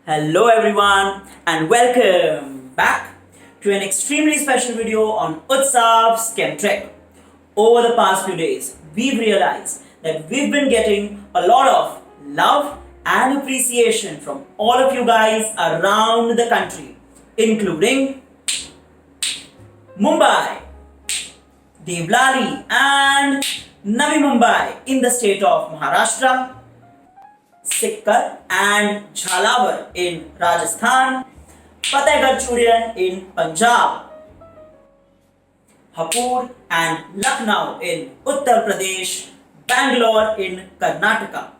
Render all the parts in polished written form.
Hello everyone and welcome back to an extremely special video on Utsav's Chemtrek. Over the past few days, we've realized that we've been getting a lot of love and appreciation from all of you guys around the country, including Mumbai, Devlali and Navi Mumbai in the state of Maharashtra, Sikkar and Jhalawar in Rajasthan, Fatehgarh Churian in Punjab, Hapur and Lucknow in Uttar Pradesh, Bangalore in Karnataka,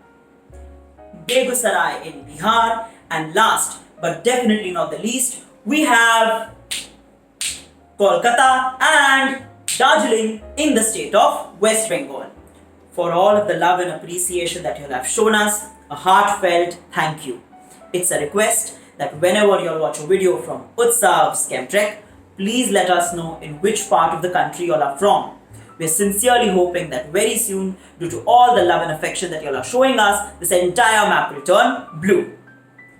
Begusarai in Bihar, and last but definitely not the least, we have Kolkata and Darjeeling in the state of West Bengal. For all of the love and appreciation that you have shown us, a heartfelt thank you. It's a request that whenever you'll watch a video from Utsav's Chemtrek, please let us know in which part of the country you all are from. We're sincerely hoping that very soon, due to all the love and affection that you all are showing us, this entire map will turn blue.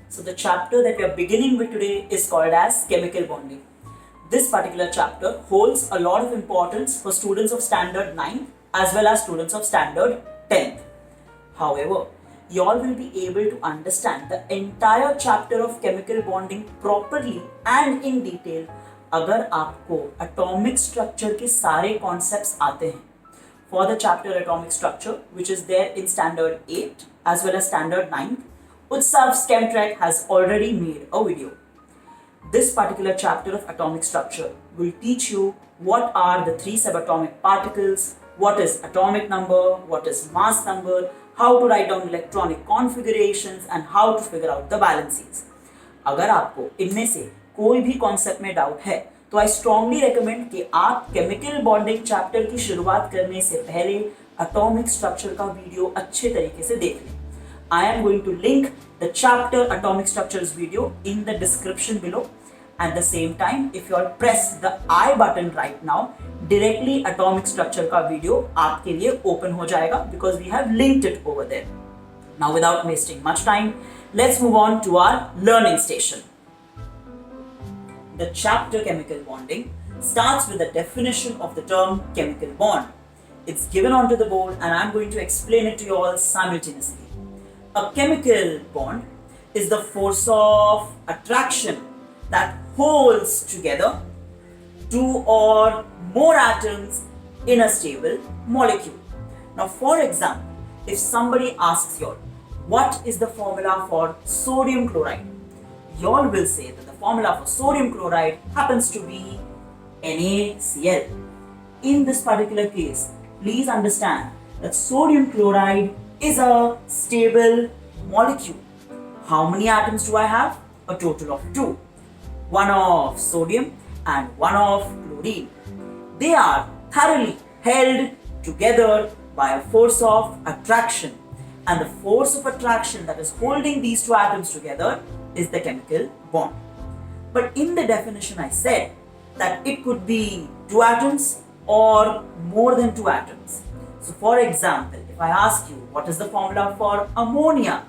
So the chapter that we are beginning with today is called as Chemical Bonding. This particular chapter holds a lot of importance for students of standard 9 as well as students of standard 10th. However, you all will be able to understand the entire chapter of chemical bonding properly and in detail अगर आपको atomic structure के सारे concepts आते हैं. For the chapter atomic structure, which is there in standard 8 as well as standard 9, Utsav's Chemtrek has already made a video. This particular chapter of atomic structure will teach you what are the three subatomic particles, what is atomic number, what is mass number, how to write down electronic configurations and how to figure out the balances. अगर आपको इनमें से कोई भी concept में doubt है तो I strongly recommend कि आप केमिकल बॉन्डिंग चैप्टर की शुरुआत करने से पहले एटॉमिक स्ट्रक्चर का वीडियो अच्छे तरीके से देख लें. I am going to link the chapter atomic structures video in the description below. At the same time, if you all press the I button right now, directly atomic structure का video आपके लिए open हो जाएगा because we have linked it over there. Now without wasting much time, let's move on to our learning station. The chapter chemical bonding starts with the definition of the term chemical bond. It's given onto the board and I'm going to explain it to you all simultaneously. A chemical bond is the force of attraction that holds together two or more atoms in a stable molecule. Now, for example, if somebody asks you, what is the formula for sodium chloride? You all will say that the formula for sodium chloride happens to be NaCl. In this particular case, please understand that sodium chloride is a stable molecule. How many atoms do I have? A total of 2. One of sodium and one of chlorine. They are thoroughly held together by a force of attraction. And the force of attraction that is holding these two atoms together is the chemical bond. But in the definition I said that it could be 2 atoms or more than 2 atoms. So for example, if I ask you what is the formula for ammonia,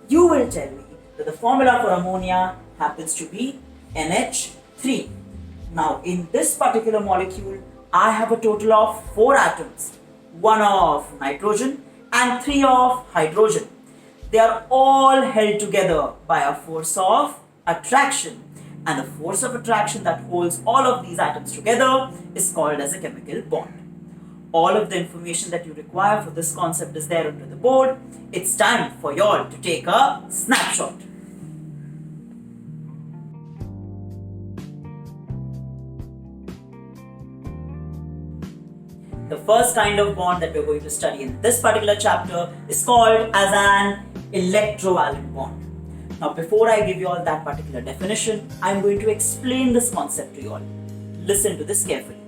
you will tell me that the formula for ammonia happens to be NH3. Now in this particular molecule, I have a total of 4 atoms, 1 of nitrogen and 3 of hydrogen. They are all held together by a force of attraction, and the force of attraction that holds all of these atoms together is called as a chemical bond. All of the information that you require for this concept is there under the board. It's time for you all to take a snapshot. The first kind of bond that we're going to study in this particular chapter is called as an electrovalent bond. Now before I give you all that particular definition, I'm going to explain this concept to you all. Listen to this carefully.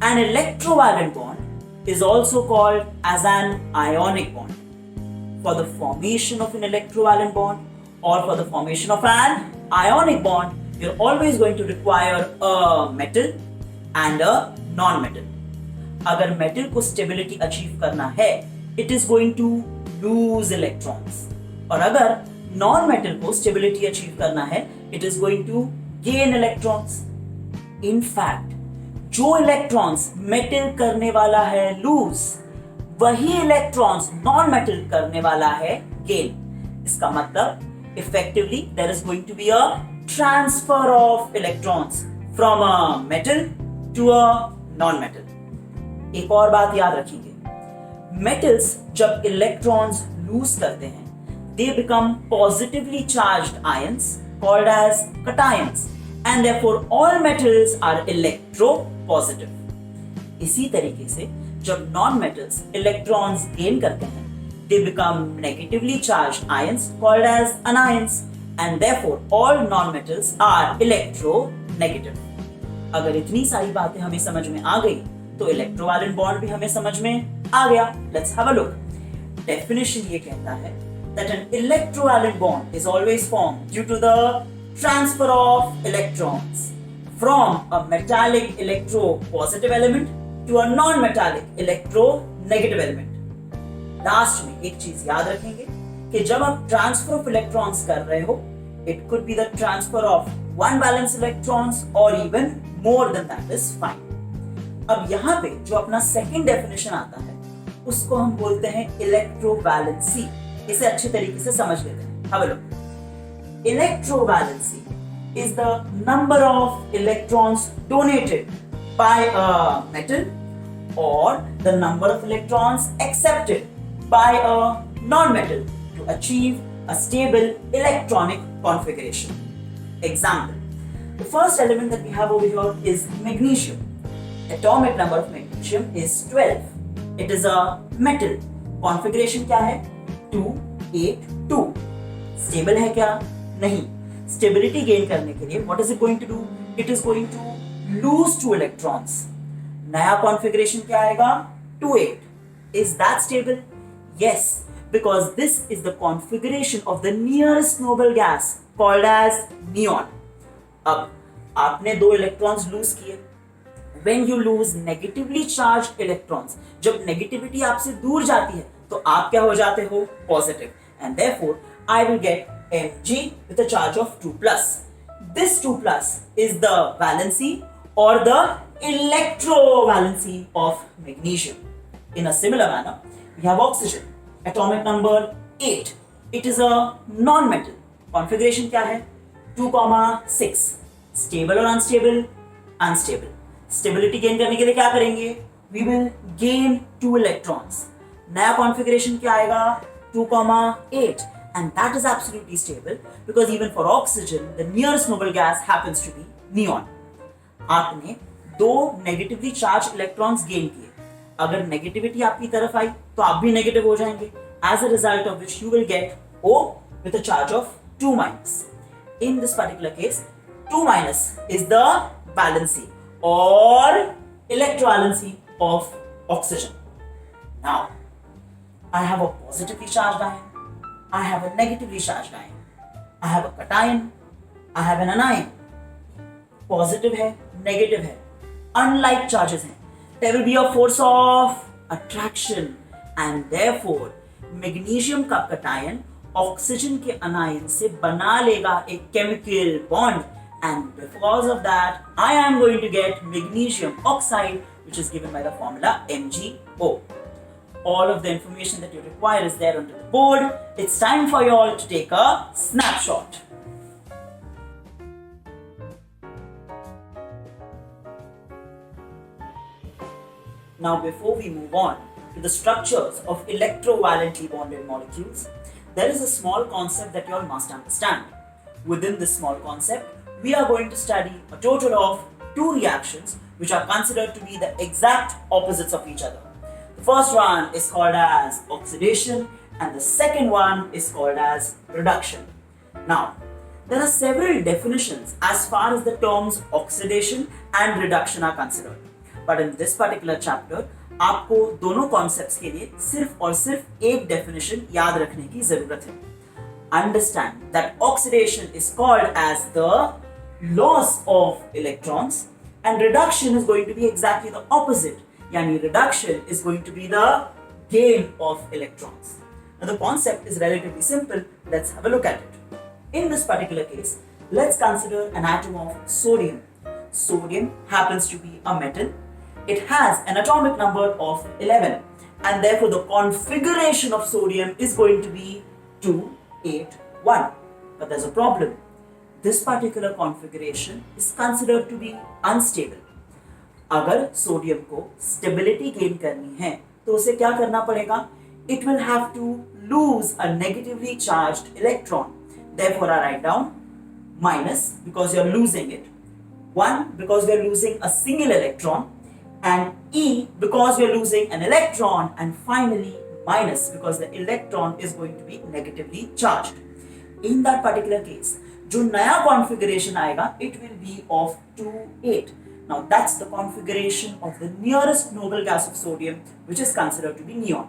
An electrovalent bond is also called as an ionic bond. For the formation of an electrovalent bond or for the formation of an ionic bond, you're always going to require a metal and a non-metal. अगर metal को stability achieve करना है, it is going to lose electrons. और अगर non metal को stability achieve करना है, it is going to gain electrons. In fact जो इलेक्ट्रॉन्स मेटल करने वाला है लूज, वही इलेक्ट्रॉन्स नॉन मेटल करने वाला है गेन. इसका मतलब effectively there is going to be a transfer of electrons from a metal to a non metal. एक और बात याद रखेंगे, मेटल्स जब इलेक्ट्रॉन्स लूज करते हैं, they become positively charged ions called as cations, and therefore all metals are electropositive. इसी तरीके से जब नॉन मेटल्स इलेक्ट्रॉन्स गेन करते हैं, they become negatively charged ions called as anions, and therefore all non-metals are electronegative. अगर इतनी सारी बातें हमें समझ में आ गई तो इलेक्ट्रोवैलेंट बॉन्ड भी हमें समझ में आ गया. Let's have a look. Definition ये कहता है that an electrovalent bond is always formed due to the transfer of electrons from a metallic electropositive element to a non-metallic electronegative element. Last में एक चीज याद रखेंगे कि जब आप transfer of electrons कर रहे हो, it could be the transfer of one valence electrons or even more than that is fine. अब यहाँ पे जो अपना second definition आता है, उसको हम बोलते हैं इलेक्ट्रोवैलेंसी. इसे अच्छे तरीके से समझ लेते हैं. Have a look. Electrovalency is the number of electrons donated by a metal or the number of electrons accepted by a non-metal to achieve a stable electronic configuration. Example. The first element that we have over here is magnesium. Atomic number of magnesium is 12. It is a metal. Configuration क्या है? 2, 8, 2. Stable है क्या? नहीं. Stability gain करने के लिए what is it going to do? It is going to lose 2 electrons. नया configuration क्या आएगा? 2, 8. Is that stable? Yes, because this is the configuration of the nearest noble gas called as neon. अब आपने 2 electrons lose किए. When you lose negatively charged electrons, जब negativity आपसे दूर जाती है तो आप क्या हो जाते हो? Positive. And therefore, I will get Mg with a charge of 2 plus. This 2 plus is the valency or the electrovalency of magnesium. In a similar manner, we have oxygen. Atomic number 8. It is a non-metal. Configuration क्या है? 2,6. Stable or unstable? Unstable. Stability gain करने के लिए क्या करेंगे? We will gain 2 electrons. नया configuration क्या आएगा? 2,8. And that is absolutely stable because even for oxygen, the nearest noble gas happens to be neon. आपने 2 negatively charged electrons gain किए. अगर negativity आपकी तरफ आई तो आप भी negative हो जाएंगे. As a result of which you will get O with a charge of 2 minus. In this particular case, 2 minus is the valency or electrovalency of oxygen. Now, I have a positively charged ion. I have a negatively charged ion. I have a cation. I have an anion. Positive है, negative है. Unlike charges हैं. There will be a force of attraction, and therefore magnesium का cation oxygen के anion से बना लेगा एक chemical bond. And because of that, I am going to get magnesium oxide, which is given by the formula MgO. All of the information that you require is there onto the board. It's time for you all to take a snapshot. Now, before we move on to the structures of electrovalently bonded molecules, there is a small concept that you all must understand. Within this small concept, we are going to study a total of 2 reactions which are considered to be the exact opposites of each other. The first one is called as oxidation and the second one is called as reduction. Now, there are several definitions as far as the terms oxidation and reduction are considered. But in this particular chapter, आपको दोनों concepts के लिए सिर्फ और सिर्फ एक definition याद रखने की जरूरत है. Understand that oxidation is called as the loss of electrons and reduction is going to be exactly the opposite. Yani reduction is going to be the gain of electrons. Now the concept is relatively simple. Let's have a look at it. In this particular case, let's consider an atom of sodium. Sodium happens to be a metal. It has an atomic number of 11, and therefore the configuration of sodium is going to be 281. But there's a problem. This particular configuration is considered to be unstable. अगर sodium को stability gain करनी है तो उसे क्या करना पड़ेगा? It will have to lose a negatively charged electron. Therefore, I write down minus because you're losing it, 1 because we're losing a single electron, and E because we're losing an electron, and finally minus because the electron is going to be negatively charged. In that particular case, जो नया configuration आएगा, it will be of 2,8. Now that's the configuration of the nearest noble gas of sodium, which is considered to be neon.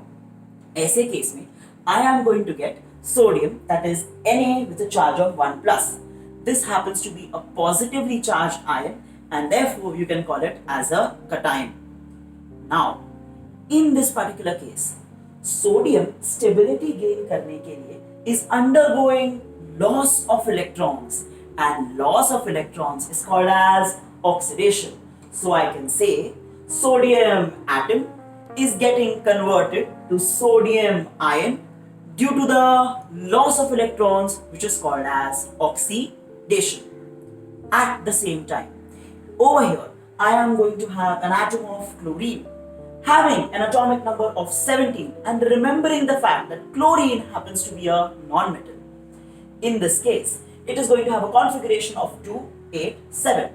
ऐसे case में I am going to get sodium, that is Na with a charge of 1 plus. This happens to be a positively charged ion, and therefore you can call it as a cation. Now, in this particular case, sodium stability gain करने के लिए is undergoing loss of electrons, and loss of electrons is called as oxidation. So I can say sodium atom is getting converted to sodium ion due to the loss of electrons, which is called as oxidation. At the same time, over here I am going to have an atom of chlorine having an atomic number of 17, and remembering the fact that chlorine happens to be a non-metal. In this case, it is going to have a configuration of 2,8,7.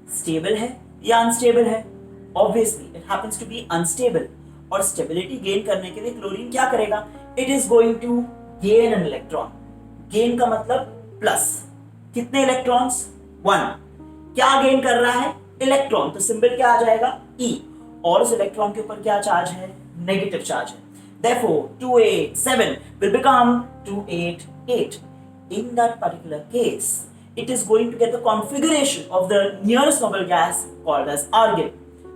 Stable है या unstable है? Obviously, it happens to be unstable. और stability gain करने के लिए chlorine क्या करेगा? It is going to gain an electron. Gain का मतलब plus. कितने electrons? 1. क्या gain कर रहा है? Electron. तो symbol क्या आ जाएगा? E. और उस electron के ऊपर क्या charge है? Negative charge है. Therefore, 2,8,7 will become 2,8,8. In that particular case, it is going to get the configuration of the nearest noble gas called as argon.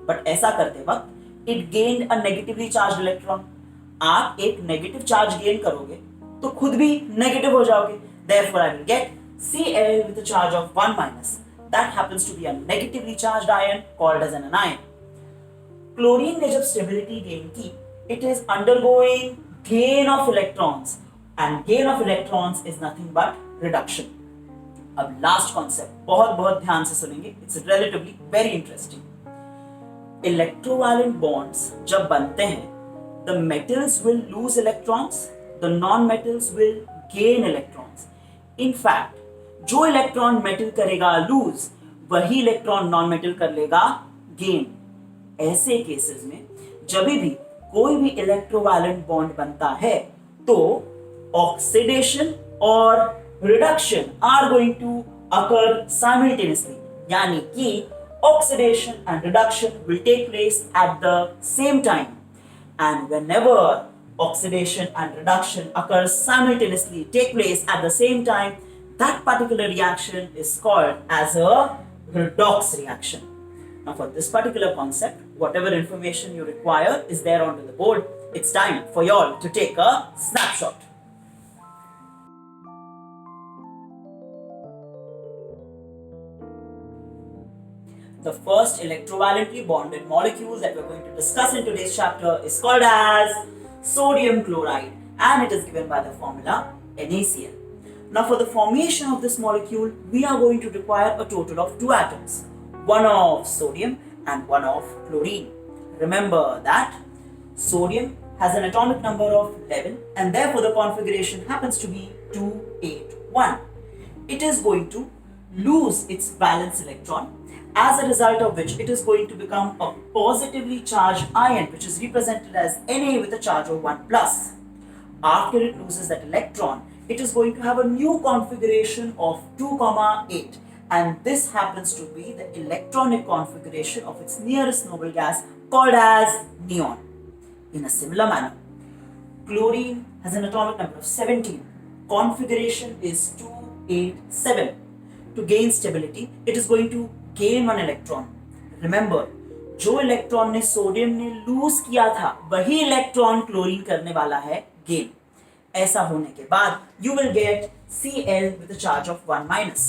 But ऐसा करते वक्त it gained a negatively charged electron. आप एक negative charge gain करोगे तो खुद भी negative हो जाओगे. Therefore, I will get Cl with a charge of 1 minus. That happens to be a negatively charged ion called as an anion. Chlorine ने जब stability gain की, it is undergoing gain of electrons, and gain of electrons is nothing but reduction. अब last concept बहुत ध्यान से सुनेंगे. It's relatively very interesting. Electrovalent bonds जब बनते हैं, the metals will lose electrons, the non metals will gain electrons. In fact जो electron metal करेगा लूज, वही इलेक्ट्रॉन नॉन मेटल कर लेगा गेन. ऐसे केसेस में जब भी कोई भी इलेक्ट्रोवैलेंट बॉन्ड बनता है तो ऑक्सीडेशन और reduction are going to occur simultaneously. यानी कि oxidation and reduction will take place at the same time. And whenever oxidation and reduction occurs simultaneously, take place at the same time, that particular reaction is called as a redox reaction. Now for this particular concept, whatever information you require is there on the board. It's time for you all to take a snapshot. The first electrovalently bonded molecule that we're going to discuss in today's chapter is called as sodium chloride, and it is given by the formula NaCl. Now for the formation of this molecule, we are going to require a total of 2 atoms, one of sodium and one of chlorine. Remember that sodium has an atomic number of 11, and therefore the configuration happens to be 2,8,1. It is going to lose its valence electron, as a result of which it is going to become a positively charged ion, which is represented as Na with a charge of 1 plus. After it loses that electron, it is going to have a new configuration of 2,8, and this happens to be the electronic configuration of its nearest noble gas called as neon. In a similar manner, chlorine has an atomic number of 17. Configuration is 2,8,7. To gain stability, it is going to gain 1 electron. Remember, जो electron ने sodium ने loose किया था, वही electron chlorine करने वाला है gain. ऐसा होने के बाद you will get Cl with a charge of 1 minus.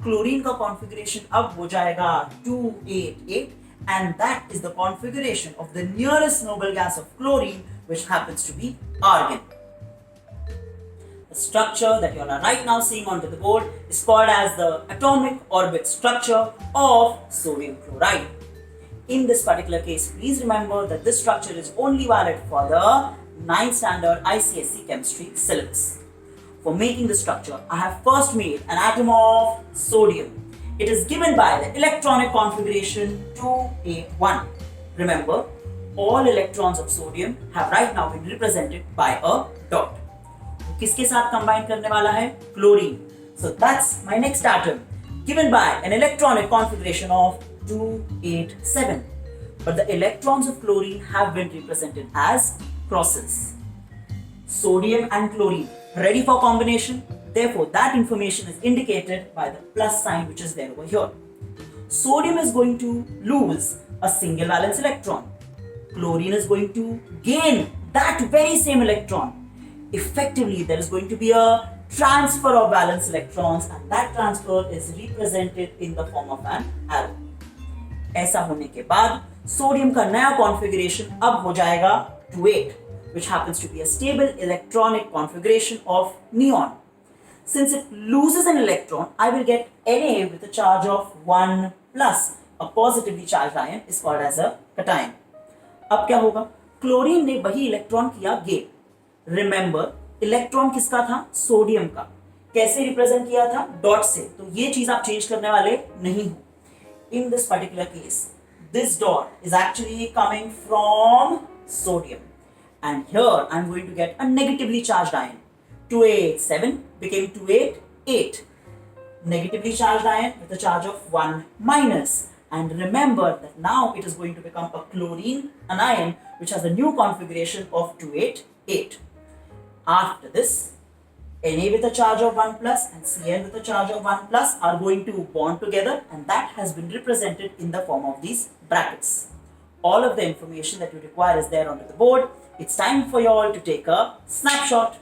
Chlorine का कॉन्फ़िगरेशन अब हो जाएगा 288 and that is the configuration of the nearest noble gas of chlorine, which happens to be argon. The structure that you all are right now seeing onto the board is called as the atomic orbit structure of sodium chloride. In this particular case, please remember that this structure is only valid for the 9th standard ICSE chemistry syllabus. For making the structure, I have first made an atom of sodium. It is given by the electronic configuration 281. Remember, all electrons of sodium have right now been represented by a dot. किसके साथ combine करने वाला है? Chlorine. So that's my next atom, given by an electronic configuration of 287. But the electrons of chlorine have been represented as crosses. Sodium and chlorine ready for combination. Therefore, that information is indicated by the plus sign which is there over here. Sodium is going to lose a single valence electron. Chlorine is going to gain that very same electron. Effectively, there is going to be a transfer of valence electrons, and that transfer is represented in the form of an arrow. ऐसा होने के बाद sodium का नया configuration अब हो जाएगा 28, which happens to be a stable electronic configuration of neon. Since it loses an electron, I will get Na with a charge of 1 plus. A positively charged ion is called as a cation. अब क्या होगा? Chlorine ने वही electron किया gain. Remember, electron किसका था? Sodium का. कैसे रिप्रेजेंट किया था? डॉट से. तो ये चीज आप चेंज करने वाले नहीं हो. In this particular case, this dot is actually coming from sodium, and here I'm going to get a negatively charged ion. 287 became 288. Negatively charged ion with a charge of 1 minus. And remember that now it is going to become a chlorine anion which has a new configuration of 288. After this, Na with a charge of 1 plus and Cl with a charge of 1 plus are going to bond together, and that has been represented in the form of these brackets. All of the information that you require is there onto the board. It's time for you all to take a snapshot.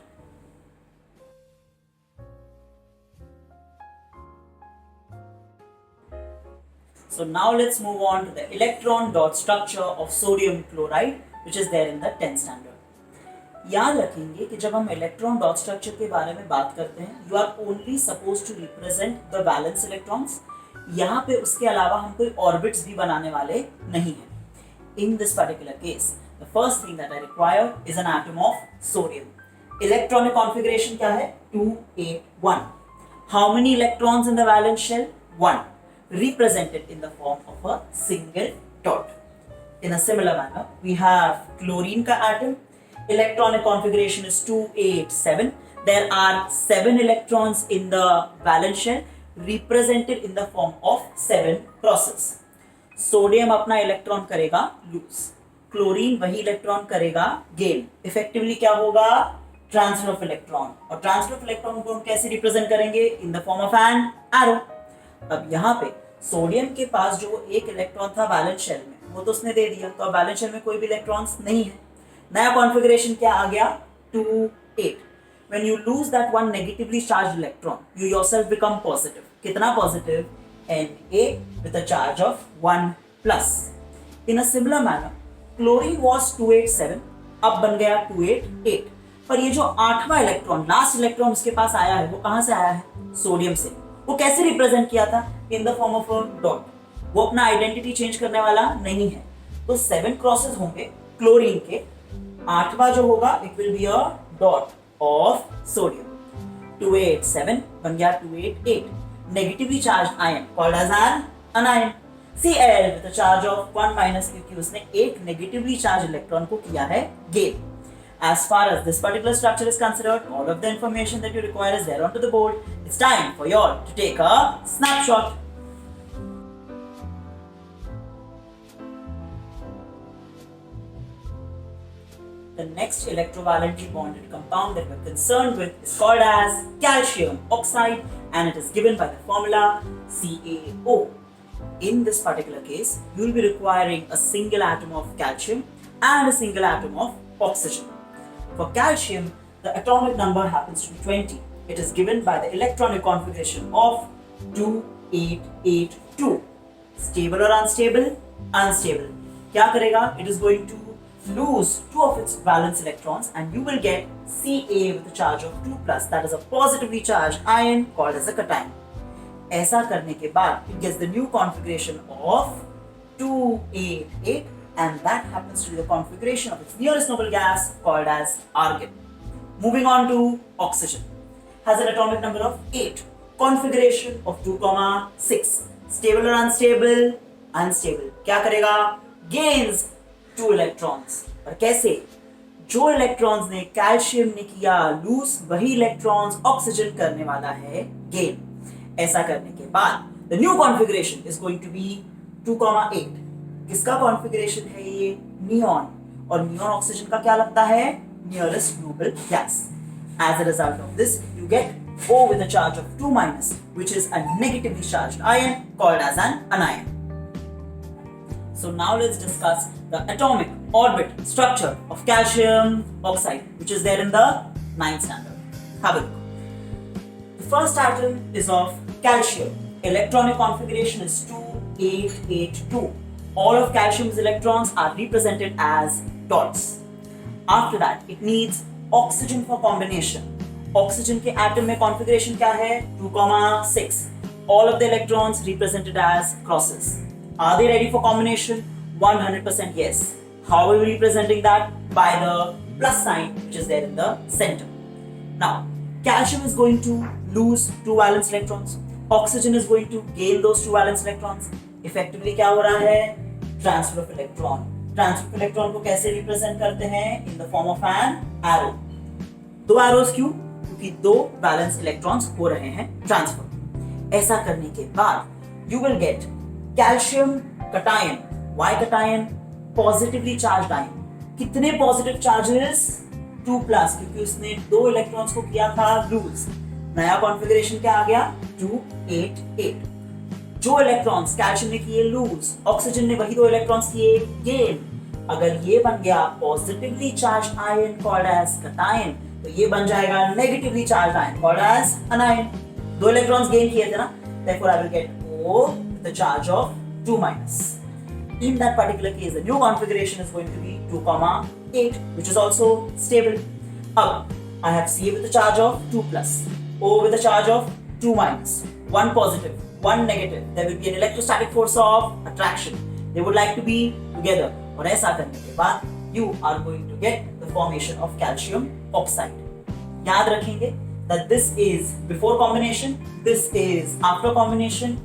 So now let's move on to the electron dot structure of sodium chloride, which is there in the 10th standard. याद रखेंगे कि जब हम electron dot structure के बारे में बात करते हैं, you are only suppose to represent the valence electrons. यहाँ पे उसके अलावा हम कोई ऑर्बिट्स भी बनाने वाले नहीं हैं. In this particular case, the first thing that I require is an atom of sodium. Electronic configuration क्या है? 281. How many electrons in the valence shell? 1. Represented in the form of a single dot. In a similar manner, we have chlorine ka atom. Electronic configuration is 287. There are 7 electrons in the valence shell, represented in the form of 7 crosses. Sodium अपना electron करेगा loose. Chlorine वही electron करेगा gain. Effectively क्या होगा? Transfer of electron. और transfer of electron को हम कैसे रिप्रेजेंट करेंगे? इन the form of an arrow. अब यहाँ पे सोडियम के पास जो एक इलेक्ट्रॉन था वैलेंस शेल में, वो तो उसने दे दिया, तो अब वैलेंस शेल में कोई भी इलेक्ट्रॉन्स नहीं है. नया कॉन्फ़िगरेशन क्या आ गया? 28. When you lose that one negatively charged electron, you yourself become positive. कितना positive? Na with a charge of 1 plus. In a similar manner, chlorine was 287, अब बन गया 288. पर ये जो 8वां इलेक्ट्रॉन, लास्ट इलेक्ट्रॉन उसके पास आया है, वो कहाँ से आया है? सोडियम से. वो कैसे रिप्रेजेंट किया था? इन the form of a dot. वो अपना आइडेंटिटी चेंज करने वाला नहीं है. तो 7 क्रॉसेस होंगे क्लोरीन के. 8वां जो होगा, it will be a dot of sodium. 287 बन गया 288. Negatively charge ion called as an anion. Cl with a charge of 1 minus, क्योंकि उसने एक नेगेटिवली चार्ज इलेक्ट्रॉन को किया है gain. As far as this particular structure is considered, all of the information that you require is there onto the board. It's time for you all to take a snapshot. The next electrovalently bonded compound that we're concerned with is called as calcium oxide, and it is given by the formula CaO. In this particular case, you will be requiring a single atom of calcium and a single atom of oxygen. For calcium, the atomic number happens to be 20. It is given by the electronic configuration of 2882. Stable or unstable? Unstable. क्या करेगा? It is going to lose 2 of its valence electrons and you will get Ca with a charge of 2 plus, that is a positively charged ion called as a cation. ऐसा करने के बाद it gets the new configuration of 288 and that happens to be the configuration of its nearest noble gas called as argon. Moving on to oxygen. Has an atomic number of 8. Configuration of 2,6. Stable or unstable? Unstable. क्या करेगा? Gains 2 electrons. और कैसे? जो electrons ने calcium ने किया loose वही electrons oxygen करने वाला है गेन. ऐसा करने के बाद the new configuration is going to be 2,8. किसका कॉन्फ़िगरेशन है ये? नियॉन. और नियॉन ऑक्सीजन का क्या लगता है? Nearest noble gas. As a result of this, you get O with a charge of 2 minus, which is a negatively charged ion called as an anion. So now let's discuss the atomic orbit structure of calcium oxide, which is there in the 9th standard. Have a look. The first atom is of calcium. Electronic configuration is 2882. All of calcium's electrons are represented as dots. After that, it needs oxygen for combination. Oxygen के atom में configuration क्या है? 2,6. All of the electrons represented as crosses. Are they ready for combination? 100% yes. How are we representing that? By the plus sign which is there in the center. Now, calcium is going to lose 2 valence electrons. Oxygen is going to gain those 2 valence electrons. Effectively क्या हो रहा है? Transfer of electron. Transfer of electron को कैसे represent करते हैं? In the form of an arrow. 2 arrows क्यों? क्योंकि 2 valence electrons हो रहे हैं transfer. ऐसा करने के बाद you will get calcium cation. Why cation? Positively charged ion. कितने positive charges? 2 plus, क्योंकि उसने 2 electrons को किया था lose. नया कॉन्फ़िगरेशन क्या आ गया? 288. जो इलेक्ट्रॉन्स कैल्शियम ने किए लूज, ऑक्सीजन ने वही 2 इलेक्ट्रॉन्स किए गेन. अगर ये बन गया positively charged ion called as cation, तो ये बन जाएगा negatively charged ion called as anion. 2 electrons gain किए थे ना, therefore I will get O with the charge of 2 minus. In that particular case, the new configuration is going to be 2,8, which is also stable. अब I have Ca with the charge of 2 plus, O with the charge of 2 minus, 1 positive, 1 negative. There will be an electrostatic force of attraction. They would like to be together. और ऐसा करने के बाद you are going to get the formation of calcium oxide. याद रखेंगे that this is before combination, this is after combination.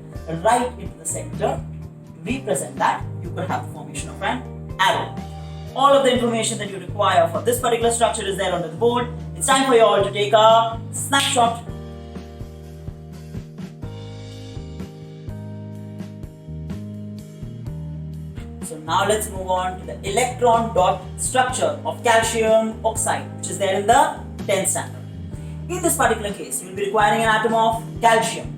Right into the center to represent that you could have the formation of an arrow. All of the information that you require for this particular structure is there under the board. It's time for you all to take a snapshot. So now let's move on to the electron dot structure of calcium oxide, which is there in the 10th standard. In this particular case, you will be requiring an atom of calcium,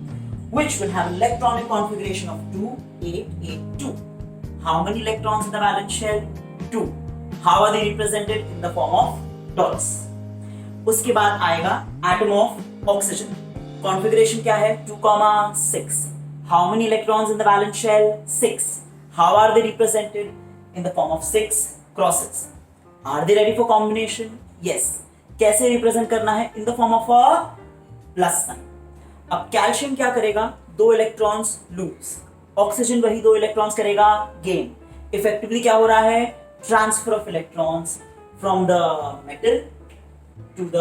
which will have an electronic configuration of 2882. How many electrons in the valence shell? 2. How are they represented? In the form of dots. उसके बाद आएगा atom of oxygen. Configuration क्या है? 2,6. How many electrons in the valence shell? 6. How are they represented? In the form of 6 crosses. Are they ready for combination? Yes. कैसे represent करना है? In the form of a plus sign. अब calcium क्या करेगा? 2 electrons loose, oxygen वही 2 electrons करेगा gain. Effectively क्या हो रहा है? Transfer of electrons from the metal to the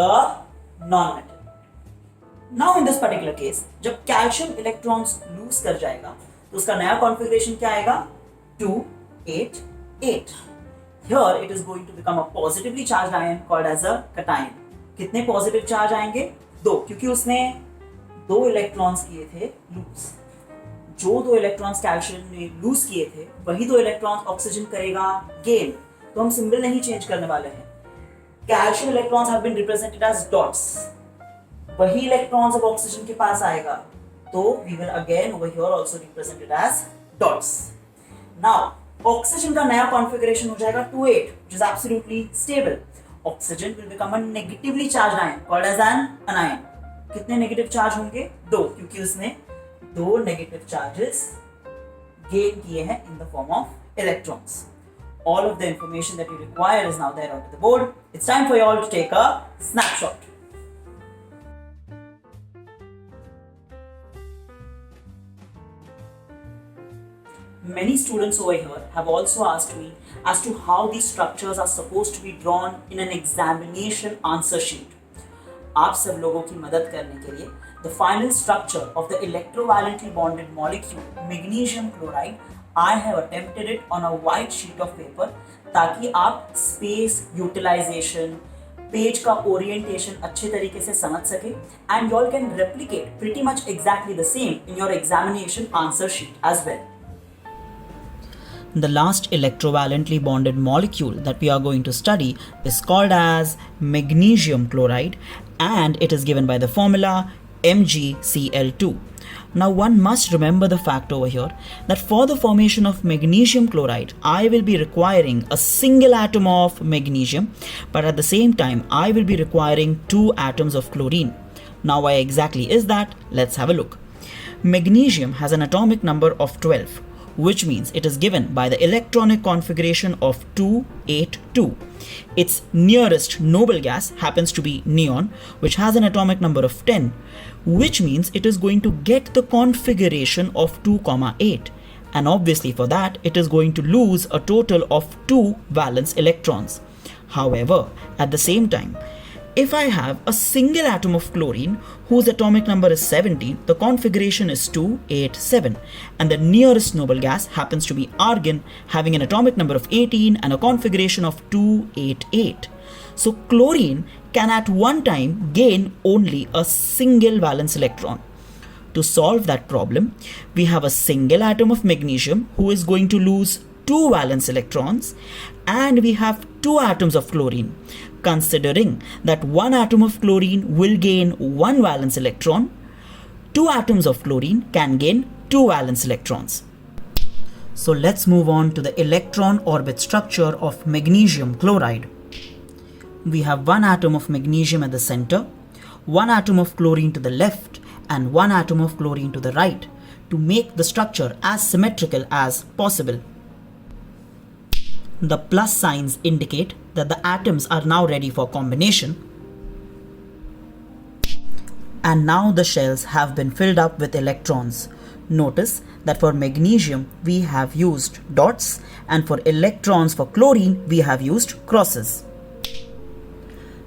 non metal. Now in this particular case, जब कैल्शियम इलेक्ट्रॉन्स लूज कर जाएगा तो उसका नया कॉन्फ़िगरेशन क्या आएगा? 288. Here it is going to become a positively charged ion called as a cation. कितने positive charge आएंगे? 2, क्योंकि उसने 2 इलेक्ट्रॉन्स किए थे लूज. जो 2 इलेक्ट्रॉन्स कैल्शियम ने लूज किए थे वही 2 इलेक्ट्रॉन्स ऑक्सीजन करेगा गेन. तो हम सिंबल नहीं चेंज करने वाले हैं. Calcium electrons have been represented as dots. वही इलेक्ट्रॉन्स अब ऑक्सीजन के पास आएगा तो we will again over here also represented as dots. Now oxygen का नया कॉन्फ़िगरेशन हो जाएगा 28, which is absolutely stable. oxygen will become a negatively charged ion called as an anion. कितने नेगेटिव चार्ज होंगे? 2, क्योंकि उसने 2 नेगेटिव चार्जेस गेन किए हैं in the form of electrons. All of the information that you require is now there onto the board. It's time for you all to take a snapshot. Many students over here have also asked me as to how these structures are supposed to be drawn in an examination answer sheet. आप सब लोगों की मदद करने के लिए the final structure of the electrovalently bonded molecule magnesium chloride, I have attempted it on a white sheet of paper ताकि आप space utilization, पेज का ओरिएंटेशन अच्छे तरीके से समझ सके and you all can replicate pretty much exactly the same in your examination answer sheet as well. The last electrovalently bonded molecule that we are going to study is called as magnesium chloride, and it is given by the formula MgCl2. Now one must remember the fact over here that for the formation of magnesium chloride, I will be requiring a single atom of magnesium, but at the same time I will be requiring 2 atoms of chlorine. Now why exactly is that? Let's have a look. Magnesium has an atomic number of 12, which means it is given by the electronic configuration of 282. Its nearest noble gas happens to be neon, which has an atomic number of 10, which means it is going to get the configuration of 2,8. And obviously for that, it is going to lose a total of 2 valence electrons. However, at the same time, if I have a single atom of chlorine whose atomic number is 17, the configuration is 287, and the nearest noble gas happens to be argon, having an atomic number of 18 and a configuration of 288. So chlorine can at one time gain only a single valence electron. To solve that problem, we have a single atom of magnesium who is going to lose 2 valence electrons, and we have 2 atoms of chlorine. Considering that 1 atom of chlorine will gain 1 valence electron, 2 atoms of chlorine can gain 2 valence electrons. So let's move on to the electron orbit structure of magnesium chloride. We have 1 atom of magnesium at the center, 1 atom of chlorine to the left, and 1 atom of chlorine to the right to make the structure as symmetrical as possible. The plus signs indicate that the atoms are now ready for combination, and now the shells have been filled up with electrons. Notice that for magnesium we have used dots, and for electrons for chlorine we have used crosses.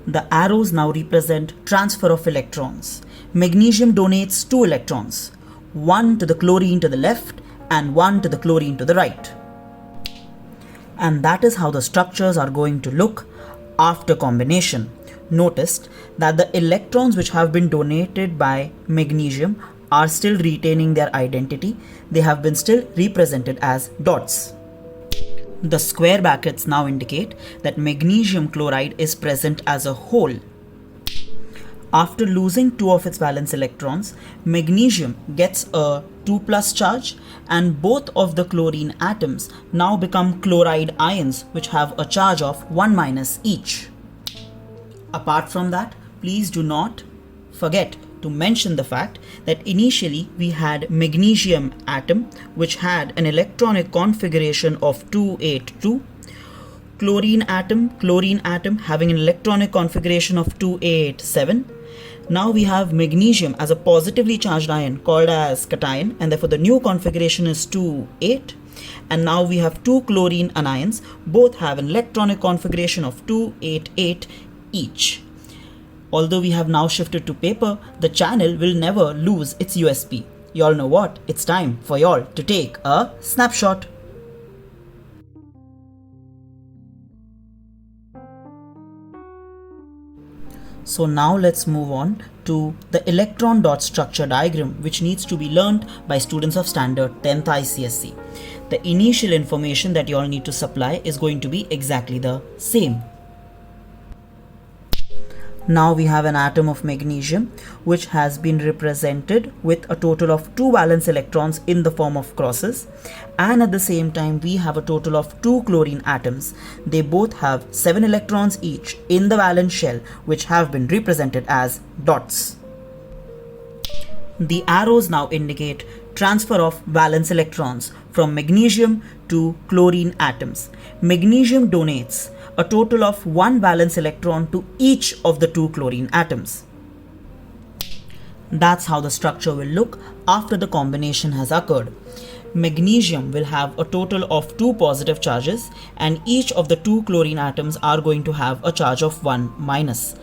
The arrows now represent transfer of electrons. Magnesium donates 2 electrons, 1 to the chlorine to the left and 1 to the chlorine to the right. And that is how the structures are going to look after combination. Notice that the electrons which have been donated by magnesium are still retaining their identity. They have been still represented as dots. The square brackets now indicate that magnesium chloride is present as a whole. After losing 2 of its valence electrons, magnesium gets a 2+ charge, and both of the chlorine atoms now become chloride ions which have a charge of 1- each. Apart from that, please do not forget to mention the fact that initially we had magnesium atom which had an electronic configuration of 282, chlorine atom having an electronic configuration of 287. Now we have magnesium as a positively charged ion called as cation, and therefore the new configuration is 2,8. And now we have 2 chlorine anions, both have an electronic configuration of 288 each. Although we have now shifted to paper, the channel will never lose its USP. You all know what? It's time for y'all to take a snapshot. So now let's move on to the electron dot structure diagram, which needs to be learned by students of standard 10th ICSE. The initial information that you all need to supply is going to be exactly the same. Now we have an atom of magnesium which has been represented with a total of 2 valence electrons in the form of crosses, and at the same time we have a total of 2 chlorine atoms. They both have 7 electrons each in the valence shell, which have been represented as dots. The arrows now indicate transfer of valence electrons from magnesium to chlorine atoms. Magnesium donates a total of 1 valence electron to each of the 2 chlorine atoms. That's how the structure will look after the combination has occurred. Magnesium will have a total of 2 positive charges, and each of the 2 chlorine atoms are going to have a charge of 1 minus.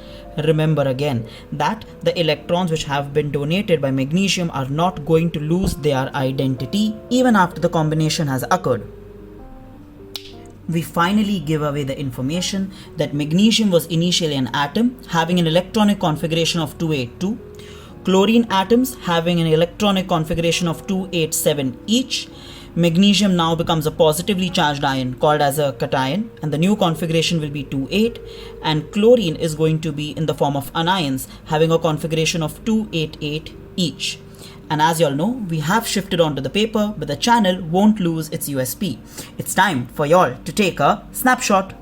Remember again that the electrons which have been donated by magnesium are not going to lose their identity even after the combination has occurred. We finally give away the information that magnesium was initially an atom having an electronic configuration of 282, chlorine atoms having an electronic configuration of 287 each. Magnesium now becomes a positively charged ion called as a cation, and the new configuration will be 28, and chlorine is going to be in the form of anions having a configuration of 288 each. And as you all know, we have shifted onto the paper, but the channel won't lose its USP. It's time for y'all to take a snapshot.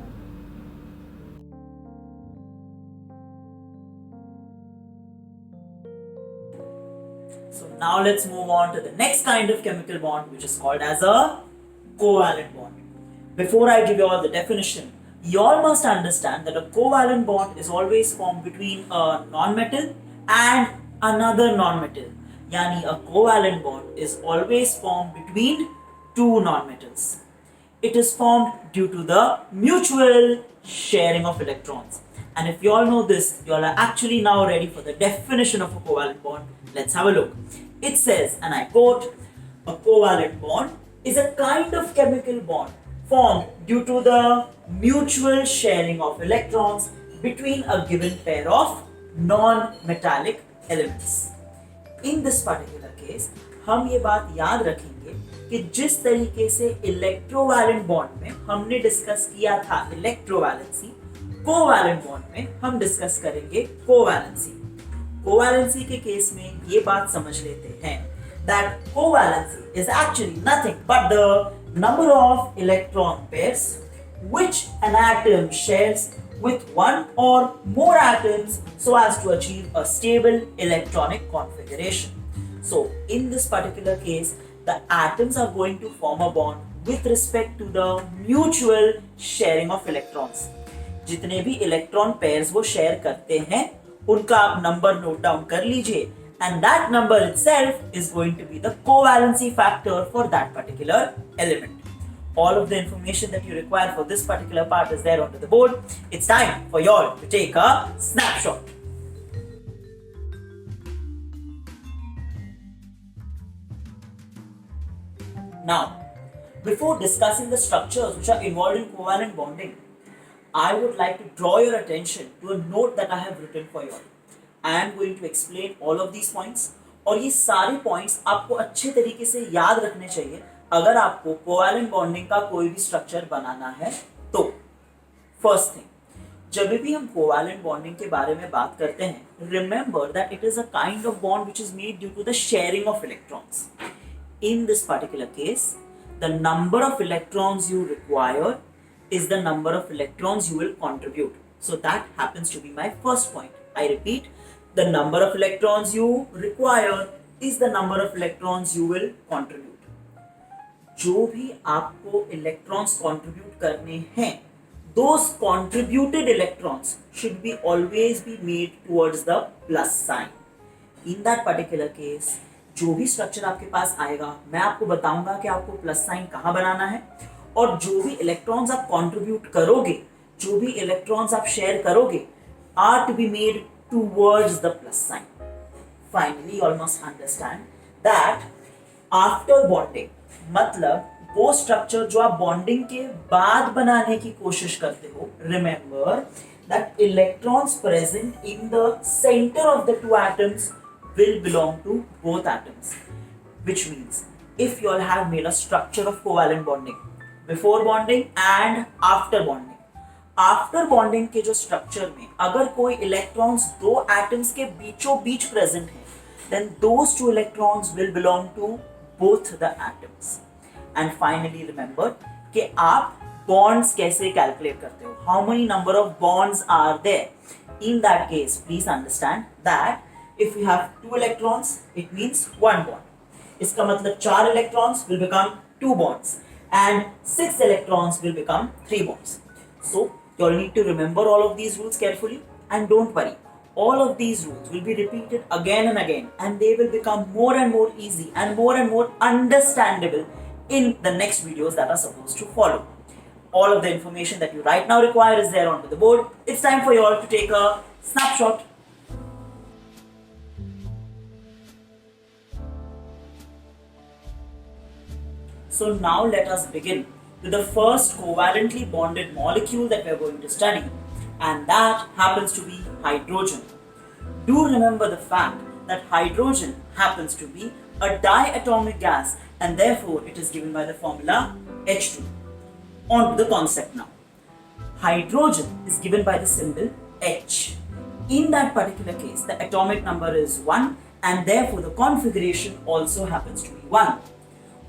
So now let's move on to the next kind of chemical bond, which is called as a covalent bond. Before I give you all the definition, you all must understand that a covalent bond is always formed between a non-metal and another non-metal. Yani a covalent bond is always formed between two non-metals. It is formed due to the mutual sharing of electrons. And if you all know this, you all are actually now ready for the definition of a covalent bond. Let's have a look. It says, and I quote, a covalent bond is a kind of chemical bond formed due to the mutual sharing of electrons between a given pair of non-metallic elements. In this particular case, हम ये बात याद रखेंगे कि जिस तरीके से electrovalent bond में हमने डिस्कस किया था इलेक्ट्रोवैलेंसी, कोवैलेंट बॉन्ड में हम डिस्कस करेंगे कोवैलेंसी. कोवैलेंसी के केस में ये बात समझ लेते हैं that covalency is actually nothing but the number of electron pairs which an atom shares with one or more atoms so as to achieve a stable electronic configuration. So in this particular case, the atoms are going to form a bond with respect to the mutual sharing of electrons. जितने भी electron pairs वो share करते हैं, उनका आप number note down कर लीजिए, and that number itself is going to be the covalency factor for that particular element. All of the information that you require for this particular part is there onto the board. It's time for y'all to take a snapshot. Now, before discussing the structures which are involved in covalent bonding, I would like to draw your attention to a note that I have written for you all. I am going to explain all of these points, और ये सारे points आपको अच्छे तरीके से याद रखने चाहिए अगर आपको कोवैलेंट बॉन्डिंग का कोई भी स्ट्रक्चर बनाना है तो. फर्स्ट थिंग, जब भी हम कोवैलेंट बॉन्डिंग के बारे में बात करते हैं, remember that it is a kind of bond which is made due to the sharing of electrons. In this particular case, the number of electrons you require is the number of electrons you will contribute. So that happens to be my first point. I repeat, the number of electrons you require is the number of electrons you will contribute. जो भी आपको electrons contribute करने हैं, those contributed electrons should be always be made towards the plus sign. In that particular case, जो भी structure आपके पास आएगा, मैं आपको बताऊंगा कि आपको प्लस साइन कहाँ बनाना है, और जो भी इलेक्ट्रॉन्स आप कंट्रीब्यूट करोगे, जो भी इलेक्ट्रॉन्स आप शेयर करोगे, are to be made towards the plus sign. Finally you must understand that after bonding, मतलब वो स्ट्रक्चर जो आप बॉन्डिंग के बाद बनाने की कोशिश करते हो, remember that electrons present in the centre of the two atoms will belong to both atoms, which means if you all have made a structure of covalent bonding before bonding and after bonding, after bonding के जो structure में अगर कोई electrons दो atoms के बीचों बीच present है, then those two electrons will belong to both the atoms. And finally remember कि आप bonds कैसे calculate करते हो, how many number of bonds are there. In that case, please understand that if we have two electrons, it means one bond. इसका मतलब 4 electrons will become 2 bonds and 6 electrons will become 3 bonds. So you all need to remember all of these rules carefully, and don't worry, all of these rules will be repeated again and again, and they will become more and more easy and more understandable in the next videos that are supposed to follow. All of the information that you right now require is there onto the board. It's time for you all to take a snapshot. So now let us begin with the first covalently bonded molecule that we are going to study, and that happens to be hydrogen. Do remember the fact that hydrogen happens to be a diatomic gas, and therefore it is given by the formula H2. On to the concept now. Hydrogen is given by the symbol H. In that particular case, the atomic number is 1, and therefore the configuration also happens to be 1.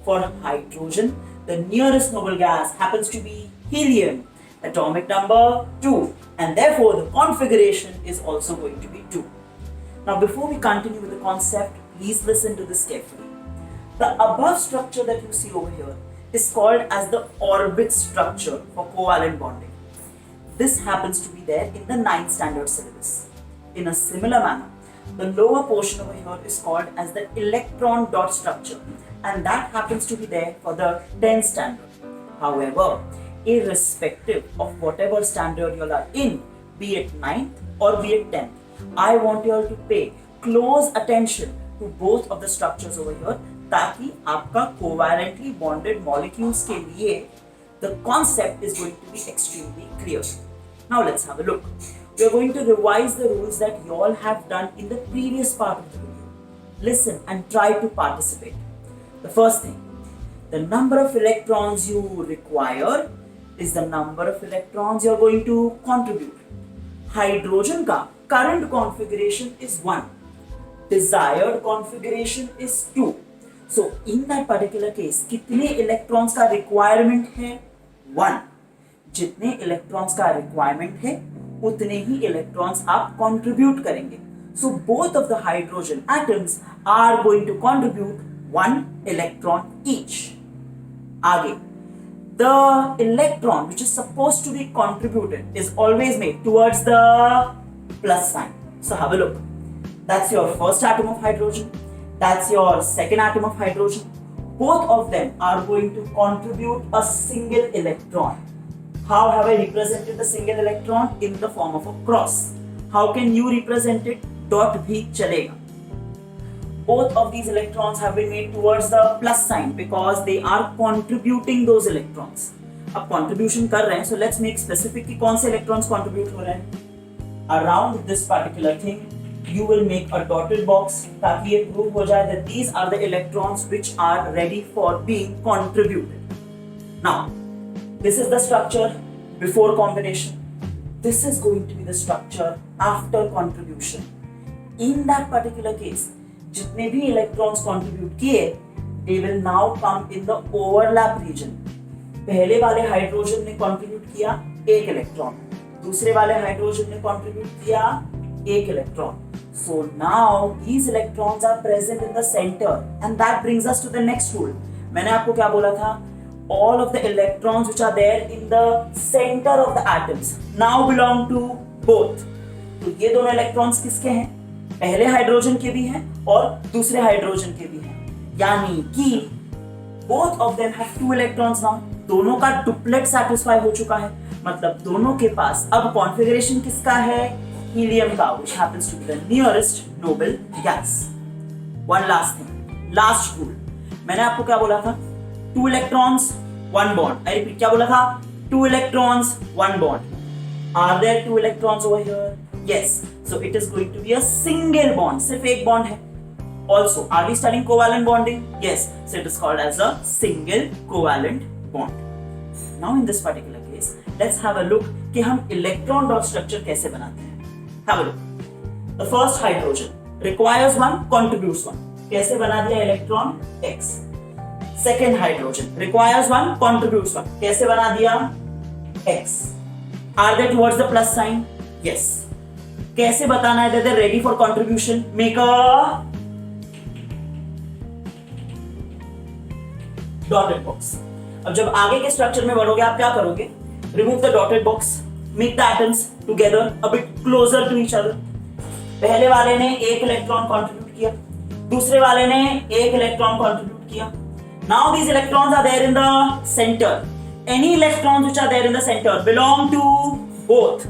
For hydrogen, the nearest noble gas happens to be helium, atomic number 2, and therefore the configuration is also going to be 2. Now before we continue with the concept, please listen to this carefully. The above structure that you see over here is called as the orbit structure for covalent bonding. This happens to be there in the 9th standard syllabus. In a similar manner, the lower portion over here is called as the electron dot structure, and that happens to be there for the 10th standard. However, irrespective of whatever standard you are in, be it 9th or be it 10th, I want you all to pay close attention to both of the structures over here, ताकि आपका covalently bonded molecules के लिए the concept is going to be extremely clear. Now let's have a look. We are going to revise the rules that you all have done in the previous part of the video. Listen and try to participate. The first thing, the number of electrons you require is the number of electrons you are going to contribute. Hydrogen का current configuration is 1. Desired configuration is 2. So in that particular case, कितने electrons का requirement है? 1. जितने electrons का requirement है, उतने ही electrons आप contribute करेंगे. So both of the hydrogen atoms are going to contribute 1 electron each. आगे, the electron which is supposed to be contributed is always made towards the plus sign. So have a look. That's your first atom of hydrogen. That's your second atom of hydrogen. Both of them are going to contribute a single electron. How have I represented the single electron? In the form of a cross. How can you represent it? Dot bhi chalega. Both of these electrons have been made towards the plus sign because they are contributing those electrons. अब contribution कर रहे हैं, so let's make specific कि कौन से electrons contribute हो रहे हैं. Around this particular thing, you will make a dotted box ताकि ये prove हो जाए that these are the electrons which are ready for being contributed. Now, this is the structure before combination. This is going to be the structure after contribution. In that particular case, जितने भी electrons contribute किए, they will now come in the overlap region. पहले वाले hydrogen ने contribute किया 1 electron, दूसरे वाले hydrogen ने contribute किया 1 electron. So now these electrons are present in the center, and that brings us to the next rule. मैंने आपको क्या बोला था? All of the electrons which are there in the center of the atoms now belong to both. तो ये दोनों electrons किसके हैं? पहले हाइड्रोजन के भी हैं और दूसरे हाइड्रोजन के भी हैं. यानी कि both of them have 2 electrons now. दोनों का डुप्लेट satisfy हो चुका है. मतलब दोनों के पास अब कॉन्फ़िगरेशन किसका है? हीलियम का, which happens to be the nearest noble gas. One last thing, last rule. मैंने आपको क्या बोला था? 2 electrons, 1 bond. I repeat, क्या बोला था? 2 electrons, 1 bond. Are there 2 electrons over here? Yes. So it is going to be a single bond. सिर्फ एक bond है. Also, are we studying covalent bonding? Yes. So it is called as a single covalent bond. Now in this particular case, let's have a look कि हम electron dot structure कैसे बनाते हैं। Have a look. The first hydrogen requires one, contributes one. कैसे बना दिया electron x। Second hydrogen requires one, contributes one. कैसे बना दिया x। Are they towards the plus sign? Yes. कैसे बताना है? They ready for contribution, make a dotted box. अब जब आगे के स्ट्रक्चर में बढ़ोगे आप क्या करोगे? Remove the dotted box, make the atoms together a bit closer to each other. पहले वाले ने एक इलेक्ट्रॉन कंट्रीब्यूट किया, दूसरे वाले ने एक इलेक्ट्रॉन कंट्रीब्यूट किया। Now these electrons are there in the center. Any electrons which are there in the center belong to both,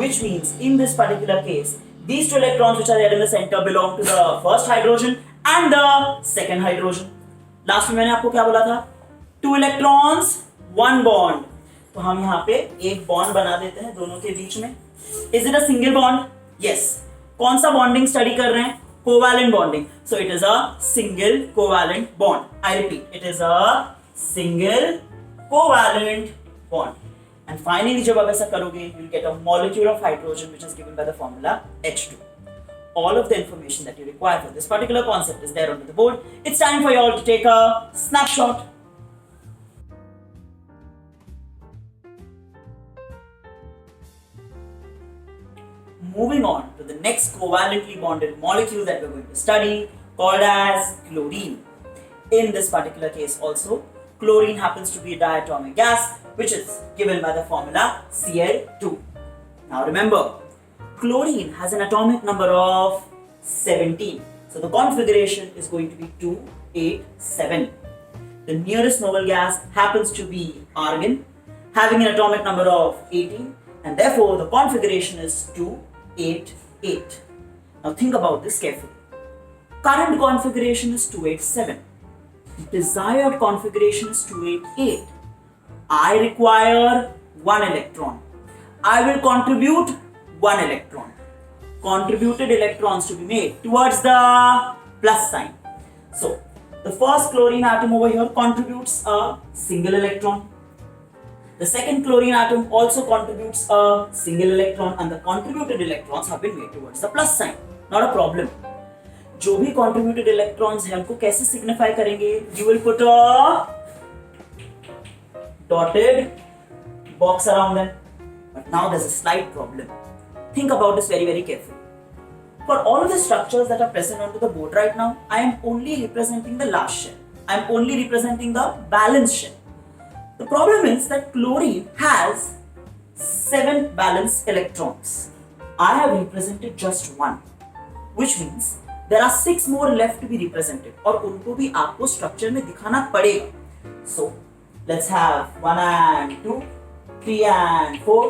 which means in this particular case these two electrons which are there in the center belong to the first hydrogen and the second hydrogen. Last में मैंने आपको क्या बोला था? 2 electrons 1 bond. तो हम यहाँ पे एक बॉन्ड बना देते हैं दोनों के बीच में। Is it a single bond? Yes. कौन सा बॉन्डिंग स्टडी कर रहे हैं? Covalent bonding. So it is a single covalent bond. I repeat, it is a single covalent bond. And finally जब आप ऐसा करोगे you will get a molecule of hydrogen which is given by the formula H2. All of the information that you require for this particular concept is there on the board. It's time for you all to take a snapshot. Moving on to the next covalently bonded molecule that we're going to study, called as chlorine. In this particular case also, chlorine happens to be a diatomic gas which is given by the formula Cl2. Now remember, chlorine has an atomic number of 17. So the configuration is going to be 287. The nearest noble gas happens to be argon, having an atomic number of 18, and therefore the configuration is 288. Now think about this carefully. Current configuration is 287. Desired configuration is 288. I require 1 electron. I will contribute 1 electron. Contributed electrons to be made towards the plus sign. So the first chlorine atom over here contributes a single electron. The second chlorine atom also contributes a single electron, and the contributed electrons have been made towards the plus sign. Not a problem. जो भी contributed electrons हैं उनको कैसे signify करेंगे? You will put a dotted box around them. But now there's a slight problem. Think about this very, very carefully. For all of the structures that are present onto the board right now, I am only representing the last shell. I am only representing the valence shell. The problem is that chlorine has 7 valence electrons. I have represented just 1, which means there are 6 more left to be represented. और उनको भी आपको structure में दिखाना पड़ेगा. So let's have 1 and 2, 3 and 4,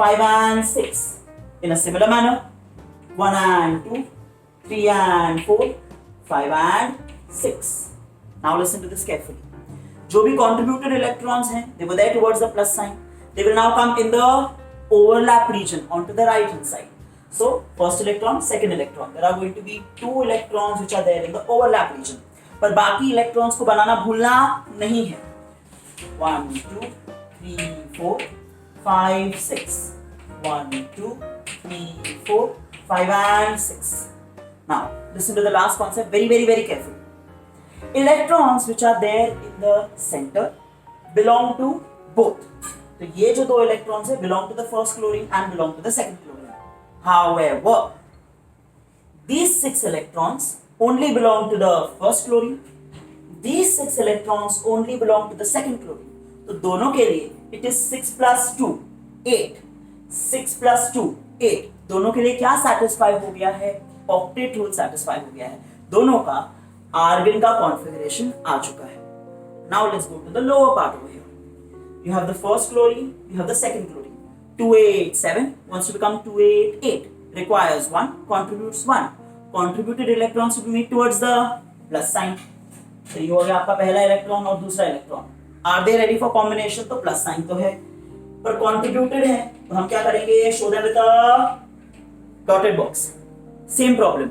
5 and 6. In a similar manner, 1 and 2, 3 and 4, 5 and 6. Now listen to this carefully. जो भी contributed electrons हैं, they were there towards the plus sign. They will now come in the overlap region onto the right hand side. So first electron, second electron. There are going to be 2 electrons which are there in the overlap region. पर बाकी electrons को बनाना भूलना नहीं है. 1, 2, 3, 4, 5, 6. 1, 2, 3, 4, 5 and 6. Now listen to the last concept very, very, very carefully. Electrons which are there in the center belong to both. तो ये जो 2 electrons है belong to the first chlorine and belong to the second chlorine. However, these 6 electrons only belong to the first chlorine. These 6 electrons only belong to the second chlorine. तो दोनों के लिए it is 6 plus 2, 8. 6 plus 2, 8. दोनों के लिए क्या satisfy हो गया है? ऑक्टेट रूल सेटिस्फाई हो गया है. दोनों का आर्गन का कॉन्फ़िगरेशन आ चुका है. Now let's go to the lower part over here. You have the first chlorine, you have the second chlorine. 287 wants to become 288, requires 1, contributes 1. Contributed electrons to be made towards the plus sign. तो ये हो गया आपका पहला electron और दूसरा electron. Are they ready for combination? तो plus sign तो है, पर कॉन्ट्रीब्यूटेड है तो हम क्या करेंगे? Show them with a dotted box. Same problem.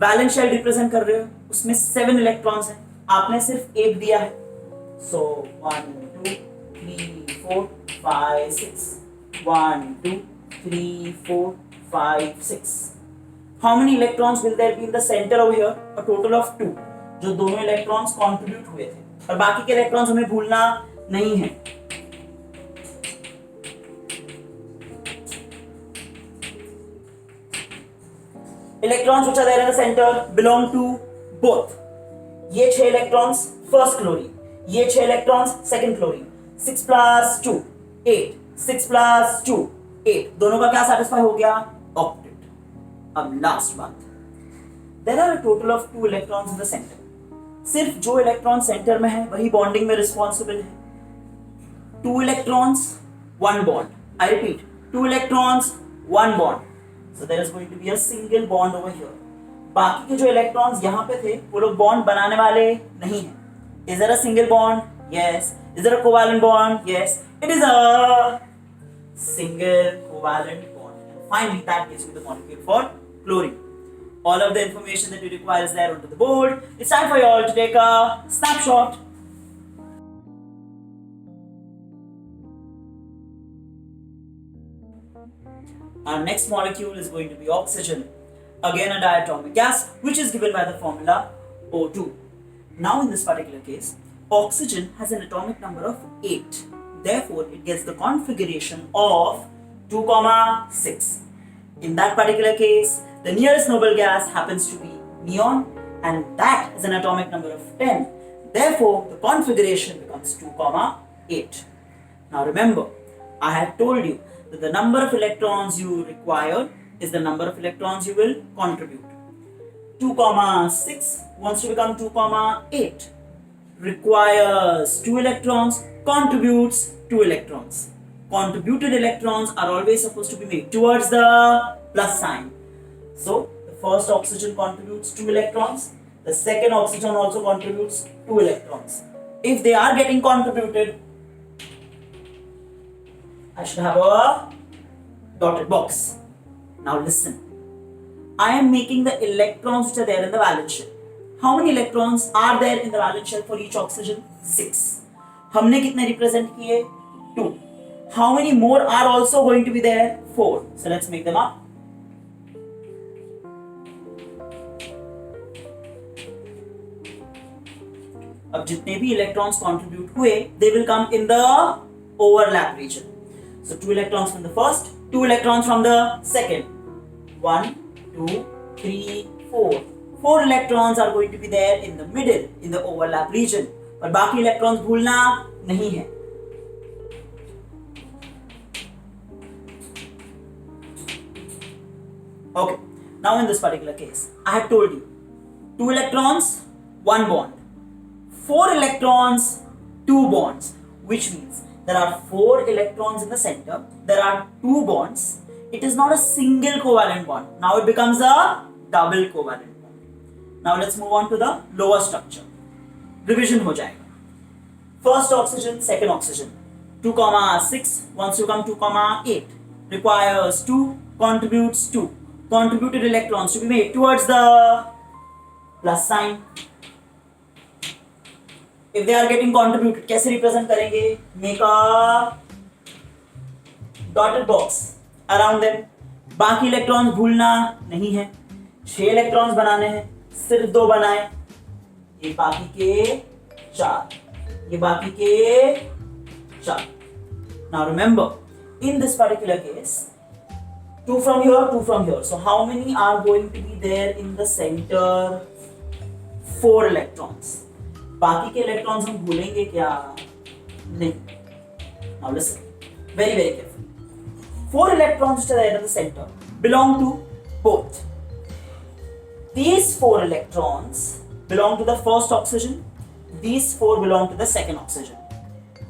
Valence shell represent कर रहे हो, उसमें 7 इलेक्ट्रॉन्स हैं, आपने सिर्फ 1 दिया है. सो 1, 2, 3, 4, 5, 6. 1, 2, 3, 4, 5, 6. How many electrons will there be in the center over here? A total of 2. जो दोनों electrons contribute हुए थे, और बाकी के electrons हमें भूलना नहीं है. Electrons which are there in the center belong to both. ये 6 electrons first chlorine, ये 6 electrons second chlorine. 6 plus 2 8, 6 plus 2 8. दोनों का क्या satisfy हो गया? Octet. अब last बात, there are a total of 2 electrons in the center. सिर्फ जो इलेक्ट्रॉन सेंटर में है वही बॉन्डिंग में रिस्पॉन्सिबल है. 2 electrons 1 bond. I repeat, 2 electrons 1 bond. So there is going to be a single bond over here. बाकी के जो इलेक्ट्रॉन्स यहाँ पे थे वो लोग बॉन्ड बनाने वाले नहीं हैं. Is there a single bond? Yes. Is there a covalent bond? Yes. It is a single covalent bond. And finally, that gives you the molecule for chlorine. All of the information that you require is there onto the board. It's time for you all to take a snapshot. Our next molecule is going to be oxygen. Again a diatomic gas which is given by the formula O2. Now in this particular case, oxygen has an atomic number of 8. Therefore, it gets the configuration of 2,6. In that particular case, the nearest noble gas happens to be neon and that is an atomic number of 10. Therefore, the configuration becomes 2,8. Now remember, I had told you that the number of electrons you require is the number of electrons you will contribute. 2,6 wants to become 2,8. Requires 2 electrons, contributes 2 electrons. Contributed electrons are always supposed to be made towards the plus sign. So, the first oxygen contributes 2 electrons. The second oxygen also contributes 2 electrons. If they are getting contributed, I should have a dotted box. Now listen. I am making the electrons which are there in the valence shell. How many electrons are there in the valence shell for each oxygen? 6. हमने कितने represent किए? 2. How many more are also going to be there? 4. So let's make them up. अब जितने भी electrons contribute हुए, they will come in the overlap region. So 2 electrons from the first, 2 electrons from the second. 1, 2, 3, 4. 4 electrons are going to be there in the middle, in the overlap region. पर बाकी electrons भूलना नहीं है. Okay, now in this particular case, I had told you 2 electrons, 1 bond. 4 electrons, 2 bonds, which means there are 4 electrons in the center, there are 2 bonds. It is not a single covalent bond. Now it becomes a double covalent bond. Now let's move on to the lower structure. Revision हो जाएगा. First oxygen, second oxygen. 2,6 wants to come 2,8. Requires 2, contributes 2. Contributed electrons to be made towards the plus sign. If they are getting contributed, कैसे represent करेंगे? Make a dotted box around them. बाकी electrons भूलना नहीं है. 6 electrons बनाने हैं, सिर्फ 2 बनाए. ये बाकी के 4. ये बाकी के 4. Now remember, in this particular case, 2 from here, 2 from here. So how many are going to be there in the center? 4 electrons. बाकी के electrons हम भूलेंगे क्या? नहीं. Now listen, very very carefully. 4 electrons which are there in the center belong to both. These 4 electrons belong to the first oxygen. These 4 belong to the second oxygen.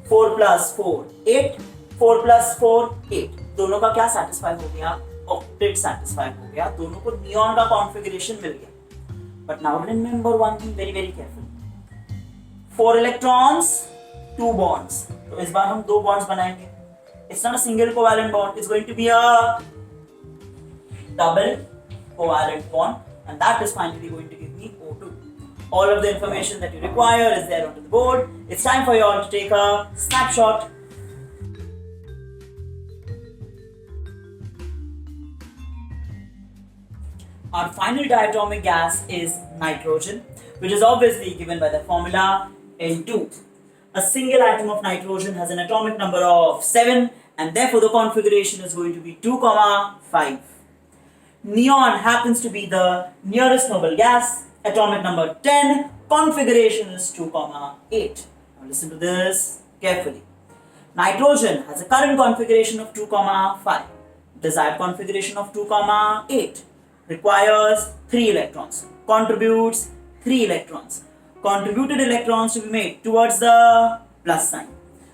4 plus 4, 8. 4 plus 4, 8. दोनों का क्या satisfy हो गया? Octet satisfy हो गया. दोनों को neon का configuration मिल गया. But now remember one thing very very carefully. 4 electrons, 2 bonds. तो इस बार हम 2 bonds बनाएंगे. It's not a single covalent bond. It's going to be a double covalent bond, and that is finally going to give me O2. All of the information that you require is there onto the board. It's time for you all to take a snapshot. Our final diatomic gas is nitrogen, which is obviously given by the formula N2. A single atom of nitrogen has an atomic number of 7 and therefore the configuration is going to be 2, 5. Neon happens to be the nearest noble gas, atomic number 10, configuration is 2, 8. Now listen to this carefully. Nitrogen has a current configuration of 2, 5. Desired configuration of 2, 8. Requires 3 electrons. Contributes 3 electrons. Contributed electrons to be made towards the plus sign.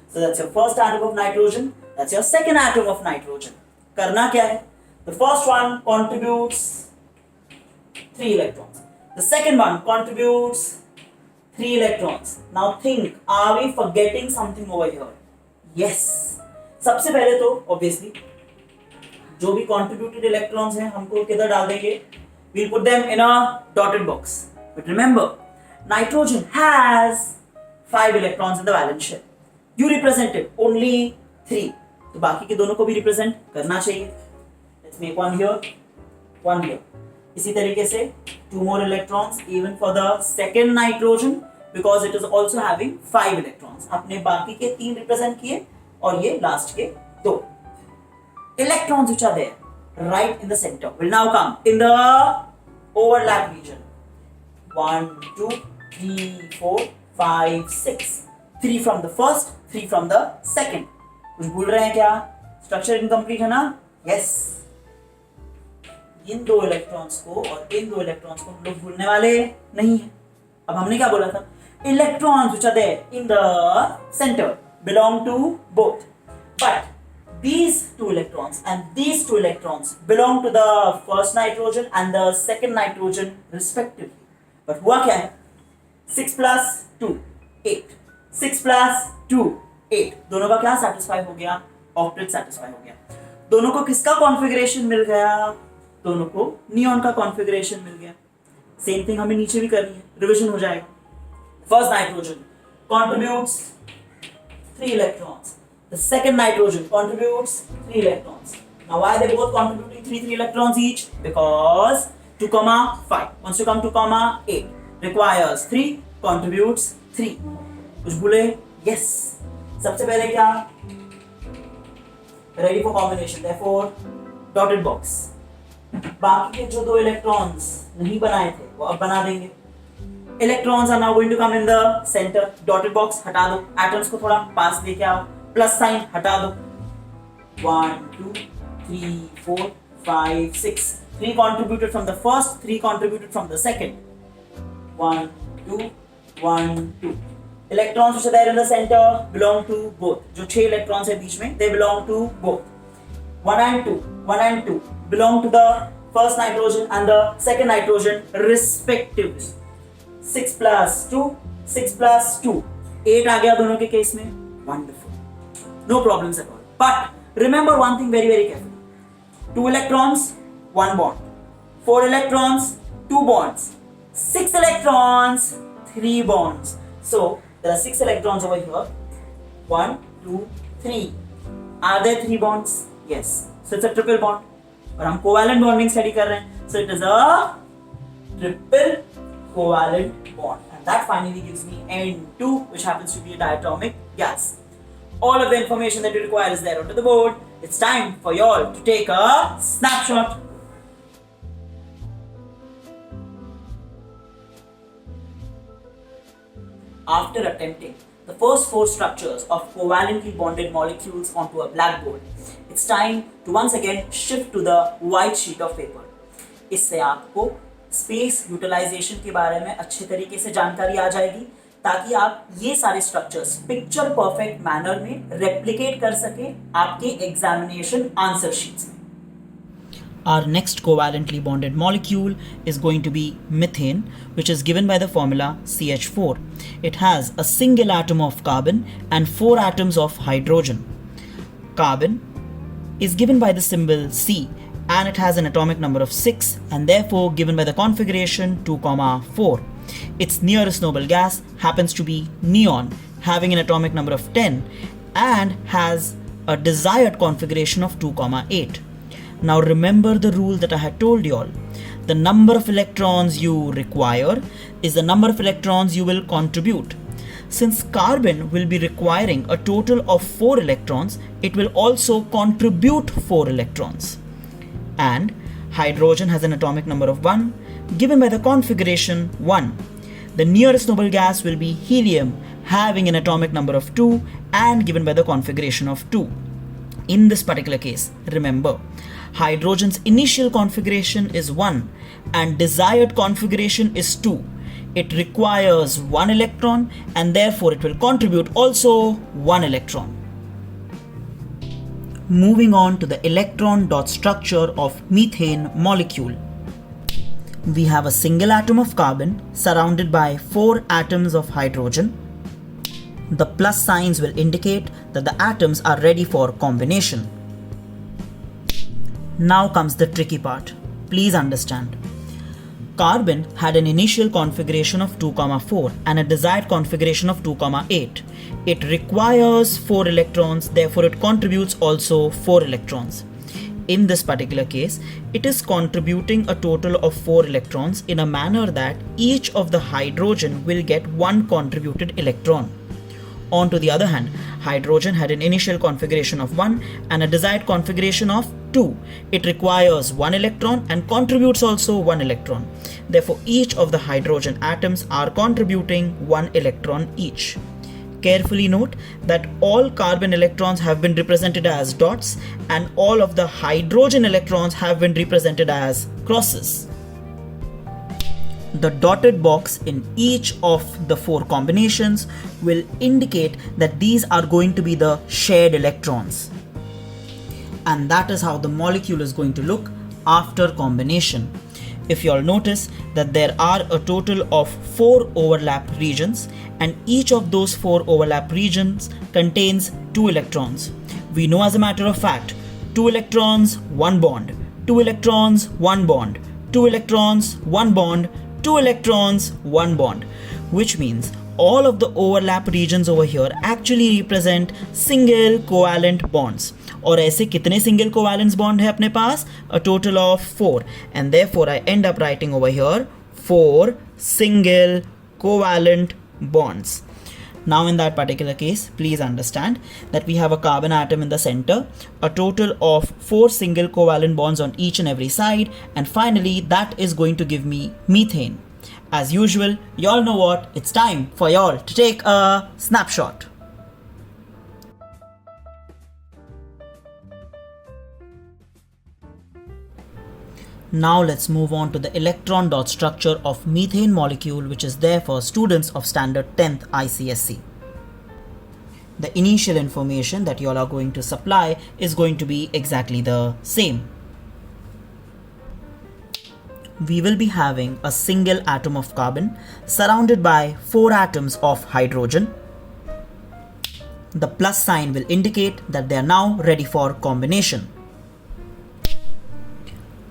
So that's your first atom of nitrogen. That's your second atom of nitrogen. Karna kya hai? The first one contributes 3 electrons. The second one contributes 3 electrons. Now think, are we forgetting something over here? Yes. सबसे पहले तो obviously जो भी contributed electrons हैं हमको किधर डाल देंगे? We'll put them in a dotted box. But remember, nitrogen has 5 electrons in the valence shell. You represented only 3. तो बाकी के दोनों को भी represent करना चाहिए. Let's make one here, one here. इसी तरीके से 2 more electrons even for the second nitrogen because it is also having 5 electrons. आपने बाकी के 3 represent किए और ये last के 2. Electrons which are there right in the center will now come in the overlap region. 1, 2, 3, 4, 5, 6. 3 from the first, 3 from the second. कुछ भूल रहे हैं क्या? Structure incomplete है ना? Yes. इन 2 इलेक्ट्रॉन्स को और इन 2 इलेक्ट्रॉन्स को हम लोग भूलने वाले नहीं है. अब हमने क्या बोला था? Electrons which are there in the center belong to both. But these 2 electrons and these 2 electrons belong to the first nitrogen and the second nitrogen respectively. But हुआ क्या है? 6 plus 2, 8. 6 plus 2, 8. दोनों का क्या satisfy हो गया? Octet satisfy हो गया. दोनों को किसका configuration मिल गया? दोनों को नियॉन का कॉन्फ़िगरेशन मिल गया. सेम थिंग हमें नीचे भी करनी है, रिवीजन हो जाएगा. First nitrogen contributes 3 electrons. The second nitrogen contributes 3 electrons. Now why are they both contributing 3 electrons each? Because 2, 5 wants to come to 8 requires 3 contributes 3. कुछ भूले? Yes. सबसे पहले क्या? Ready for combination. Therefore dotted box. बाकी के जो 2 electrons नहीं बनाए थे वो अब बना देंगे. Electrons are now going to come in the centre. Dotted box हटा दो. एटम्स को थोड़ा पास लेके आओ. प्लस साइन हटा दो. 1, 2, 3, 4, 5, 6. 3 contributed from the first, 3 contributed from the second. 1, 2, 1, 2. Electrons which are there in the center belong to both. जो 6 electrons है बीच में, they belong to both. 1 and 2 belong to the first nitrogen and the second nitrogen respectively. 6 plus 2, 6 plus 2. 8 आ गया दोनों के case में. Wonderful. No problems at all. But remember one thing very very carefully. 2 electrons, 1 bond. 4 electrons, 2 bonds. 6 electrons, 3 bonds. So there are 6 electrons over here. 1, 2, 3. Are there 3 bonds? Yes. So it's a triple bond. और हम covalent bonding study कर रहे हैं. So it is a triple covalent bond, and that finally gives me N2, which happens to be a diatomic gas. All of the information that you require is there onto the board. It's time for you all to take a snapshot. After attempting the first 4 structures of covalently bonded molecules onto a blackboard, it's time to once again shift to the white sheet of paper. इससे आपको space utilization के बारे में अच्छे तरीके से जानकारी आ जाएगी ताकि आप ये सारे स्ट्रक्चर्स पिक्चर परफेक्ट मैनर में रेप्लिकेट कर सके आपके एग्जामिनेशन आंसर शीट्स में. Our next covalently bonded molecule is going to be methane, which is given by the formula CH4. It has a single atom of carbon and 4 atoms of hydrogen. Carbon is given by the symbol C and it has an atomic number of 6 and therefore given by the configuration 2, 4. Its nearest noble gas happens to be neon, having an atomic number of 10 and has a desired configuration of 2, 8. Now remember the rule that I had told you all. The number of electrons you require is the number of electrons you will contribute. Since carbon will be requiring a total of 4 electrons, it will also contribute 4 electrons. And hydrogen has an atomic number of 1 given by the configuration 1. The nearest noble gas will be helium, having an atomic number of 2 and given by the configuration of 2. In this particular case, remember, hydrogen's initial configuration is 1 and desired configuration is 2. It requires 1 electron and therefore it will contribute also 1 electron. Moving on to the electron dot structure of methane molecule. We have a single atom of carbon surrounded by 4 atoms of hydrogen. The plus signs will indicate that the atoms are ready for combination. Now comes the tricky part. Please understand. Carbon had an initial configuration of 2,4 and a desired configuration of 2,8. It requires 4 electrons, therefore it contributes also 4 electrons. In this particular case, it is contributing a total of 4 electrons in a manner that each of the hydrogen will get 1 contributed electron. On to the other hand, hydrogen had an initial configuration of 1 and a desired configuration of 2. It requires 1 electron and contributes also 1 electron. Therefore, each of the hydrogen atoms are contributing 1 electron each. Carefully note that all carbon electrons have been represented as dots and all of the hydrogen electrons have been represented as crosses. The dotted box in each of the 4 combinations will indicate that these are going to be the shared electrons. And that is how the molecule is going to look after combination. If you all notice that there are a total of 4 overlap regions and each of those 4 overlap regions contains 2 electrons. We know as a matter of fact, 2 electrons, 1 bond, 2 electrons, 1 bond, 2 electrons, 1 bond, 2 electrons, 1 bond, which means all of the overlap regions over here actually represent single covalent bonds. और ऐसे कितने single covalent bond है अपने पास? A total of 4, and therefore I end up writing over here 4 single covalent bonds. Now in that particular case, please understand that we have a carbon atom in the center, a total of 4 single covalent bonds on each and every side, and finally that is going to give me methane. As usual, y'all know what? It's time for y'all to take a snapshot. Now let's move on to the electron dot structure of methane molecule, which is there for students of standard 10th ICSE. The initial information that you all are going to supply is going to be exactly the same. We will be having a single atom of carbon surrounded by 4 atoms of hydrogen. The plus sign will indicate that they are now ready for combination.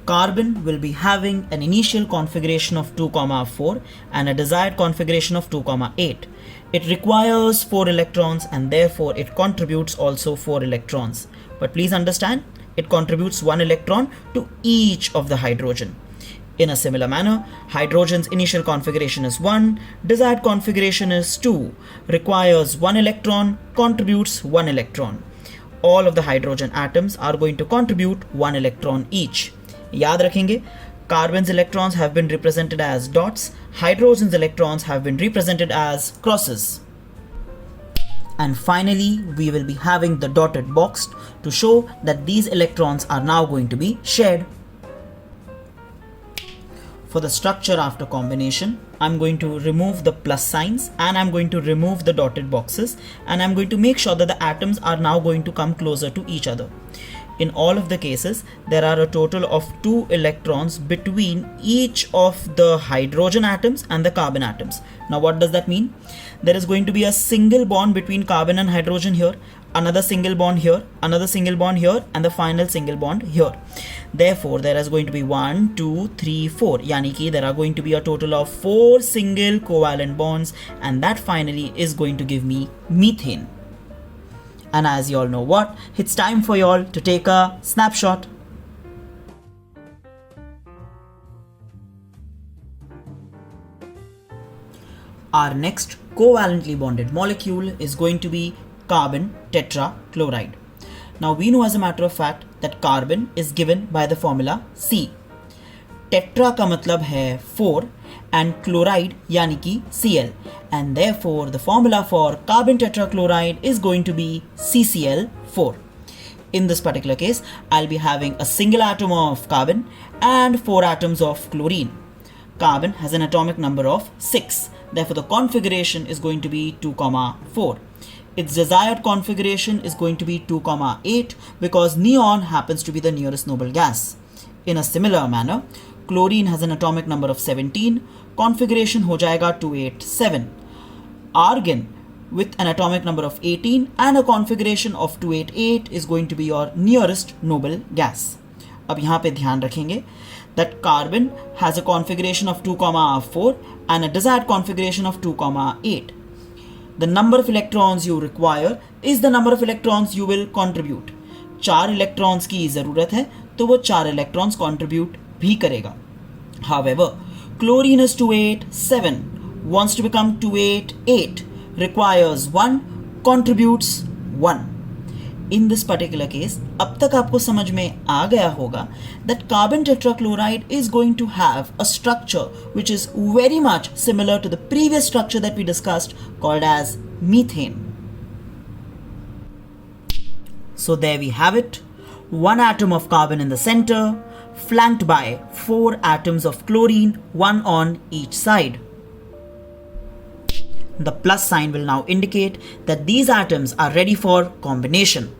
Carbon will be having an initial configuration of 2,4 and a desired configuration of 2,8. It requires 4 electrons and therefore it contributes also 4 electrons. But please understand, it contributes 1 electron to each of the hydrogen. In a similar manner, hydrogen's initial configuration is 1, desired configuration is 2, requires 1 electron, contributes 1 electron. All of the hydrogen atoms are going to contribute 1 electron each. याद रखेंगे, carbon's electrons have been represented as dots, hydrogen's electrons have been represented as crosses. And finally, we will be having the dotted box to show that these electrons are now going to be shared. For the structure after combination, I'm going to remove the plus signs and I'm going to remove the dotted boxes, and I'm going to make sure that the atoms are now going to come closer to each other. In all of the cases, there are a total of 2 electrons between each of the hydrogen atoms and the carbon atoms. Now what does that mean? There is going to be a single bond between carbon and hydrogen here, another single bond here, another single bond here, and the final single bond here. Therefore, there is going to be 1, 2, 3, 4. Yani ki there are going to be a total of 4 single covalent bonds, and that finally is going to give me methane. And as you all know what, it's time for y'all to take a snapshot. Our next covalently bonded molecule is going to be carbon tetrachloride. Now we know as a matter of fact that carbon is given by the formula C. Tetra का मतलब है 4 and chloride यानी कि Cl, and therefore the formula for carbon tetrachloride is going to be CCl4. In this particular case, I'll be having a single atom of carbon and 4 atoms of chlorine. Carbon has an atomic number of 6. Therefore, the configuration is going to be 2,4. Its desired configuration is going to be 2,8 because neon happens to be the nearest noble gas. In a similar manner, chlorine has an atomic number of 17. Configuration हो जाएगा 287. Argon with an atomic number of 18 and a configuration of 288 is going to be your nearest noble gas. अब यहाँ पे ध्यान रखेंगे that carbon has a configuration of 2,4 and a desired configuration of 2,8. The number of electrons you require is the number of electrons you will contribute. 4 electrons की ज़रूरत है तो वो 4 electrons contribute भी करेगा. However, chlorine is 287, wants to become 288, requires 1, contributes 1. In this particular case, अब तक आपको समझ में आ गया होगा that carbon tetrachloride is going to have a structure which is very much similar to the previous structure that we discussed called as methane. So there we have it, 1 atom of carbon in the center, flanked by 4 atoms of chlorine, 1 on each side. The plus sign will now indicate that these atoms are ready for combination.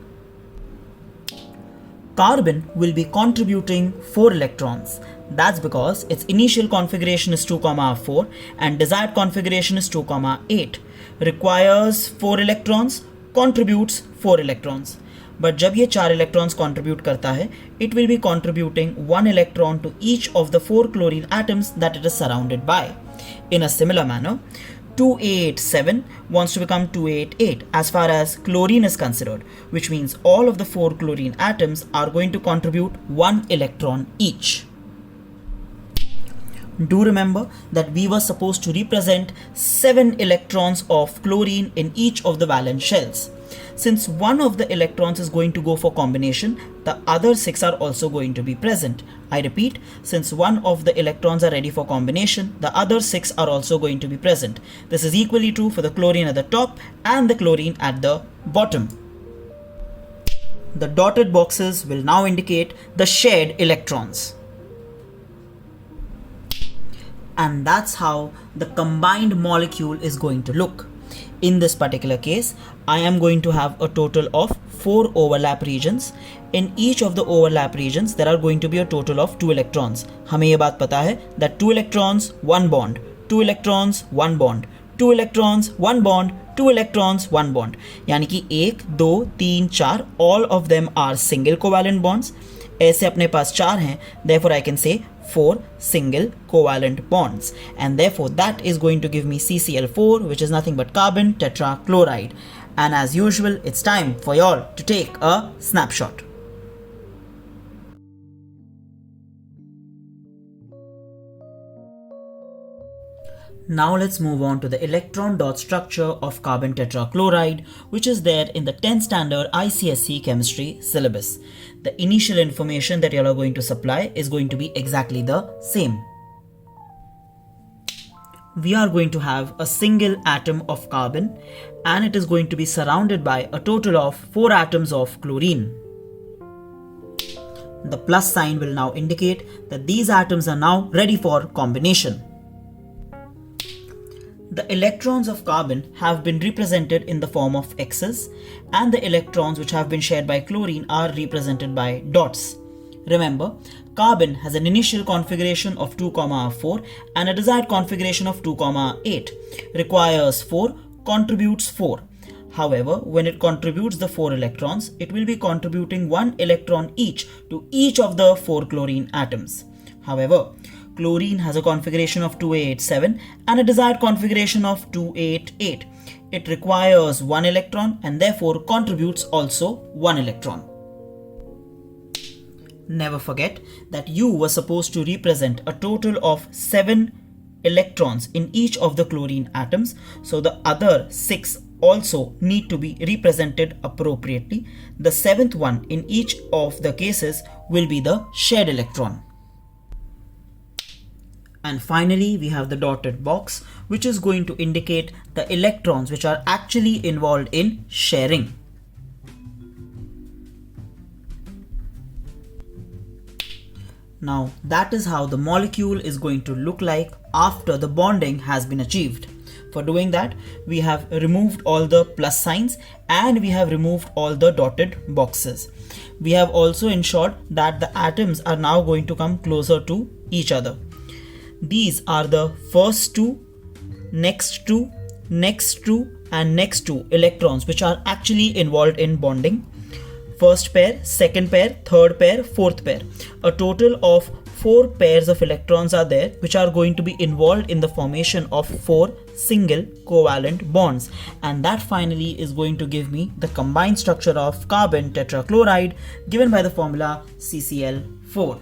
Carbon will be contributing 4 electrons. That's because its initial configuration is 2,4 and desired configuration is 2,8. Requires 4 electrons, contributes 4 electrons. But जब ये 4 electrons contribute करता है, it will be contributing 1 electron to each of the 4 chlorine atoms that it is surrounded by. In a similar manner, 287 wants to become 288 as far as chlorine is considered, which means all of the 4 chlorine atoms are going to contribute 1 electron each. Do remember that we were supposed to represent 7 electrons of chlorine in each of the valence shells. Since one of the electrons is going to go for combination, the other 6 are also going to be present. I repeat, since one of the electrons are ready for combination, the other 6 are also going to be present. This is equally true for the chlorine at the top and the chlorine at the bottom. The dotted boxes will now indicate the shared electrons. And that's how the combined molecule is going to look. In this particular case, I am going to have a total of 4 overlap regions. In each of the overlap regions, there are going to be a total of 2 electrons. हमें ये बात पता है that 2 electrons, 1 bond, 2 electrons, 1 bond, 2 electrons, 1 bond, 2 electrons, 1 bond. यानी कि 1, 2, 3, 4, all of them are single covalent bonds. ऐसे अपने पास 4 हैं, therefore I can say 4 single covalent bonds, and therefore that is going to give me CCl4, which is nothing but carbon tetrachloride. And as usual, it's time for y'all to take a snapshot. Now let's move on to the electron dot structure of carbon tetrachloride, which is there in the 10th standard ICSE chemistry syllabus. The initial information that you are going to supply is going to be exactly the same. We are going to have a single atom of carbon and it is going to be surrounded by a total of 4 atoms of chlorine. The plus sign will now indicate that these atoms are now ready for combination. The electrons of carbon have been represented in the form of X's and the electrons which have been shared by chlorine are represented by dots. Remember, carbon has an initial configuration of 2,4 and a desired configuration of 2,8. Requires 4, contributes 4. However, when it contributes the 4 electrons, it will be contributing 1 electron each to each of the 4 chlorine atoms. However, chlorine has a configuration of 287 and a desired configuration of 288. It requires 1 electron and therefore contributes also 1 electron. Never forget that you were supposed to represent a total of 7 electrons in each of the chlorine atoms, so the other 6 also need to be represented appropriately. The 7th one in each of the cases will be the shared electron. And finally, we have the dotted box, which is going to indicate the electrons which are actually involved in sharing. Now, that is how the molecule is going to look like after the bonding has been achieved. For doing that, we have removed all the plus signs and we have removed all the dotted boxes. We have also ensured that the atoms are now going to come closer to each other. These are the first two, next two, next two, and next two electrons which are actually involved in bonding. First pair, second pair, third pair, fourth pair. A total of 4 pairs of electrons are there which are going to be involved in the formation of 4 single covalent bonds, and that finally is going to give me the combined structure of carbon tetrachloride given by the formula CCl4.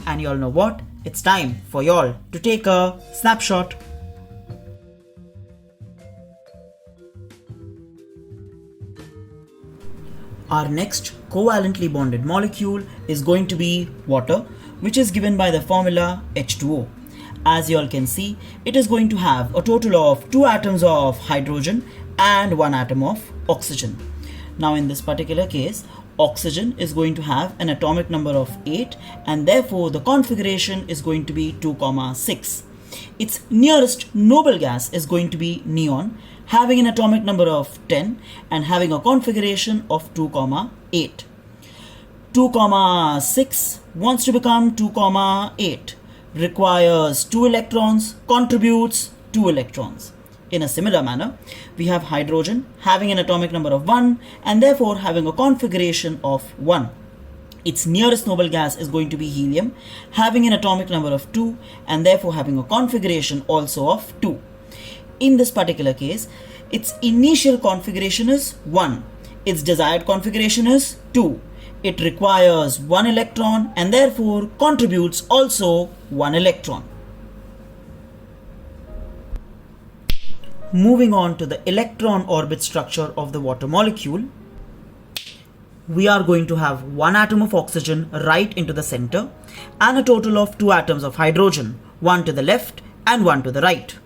And you all know what? It's time for y'all to take a snapshot. Our next covalently bonded molecule is going to be water, which is given by the formula H2O. As you all can see, it is going to have a total of 2 atoms of hydrogen and 1 atom of oxygen. Now in this particular case, oxygen is going to have an atomic number of 8 and therefore the configuration is going to be 2,6. Its nearest noble gas is going to be neon, having an atomic number of 10 and having a configuration of 2,8. 2,6 wants to become 2,8, requires 2 electrons, contributes 2 electrons. In a similar manner, we have hydrogen having an atomic number of 1 and therefore having a configuration of 1. Its nearest noble gas is going to be helium, having an atomic number of 2 and therefore having a configuration also of 2. In this particular case, its initial configuration is 1. Its desired configuration is 2. It requires 1 electron and therefore contributes also 1 electron. Moving on to the electron orbit structure of the water molecule, we are going to have 1 atom of oxygen right into the center and a total of 2 atoms of hydrogen, 1 to the left and 1 to the right.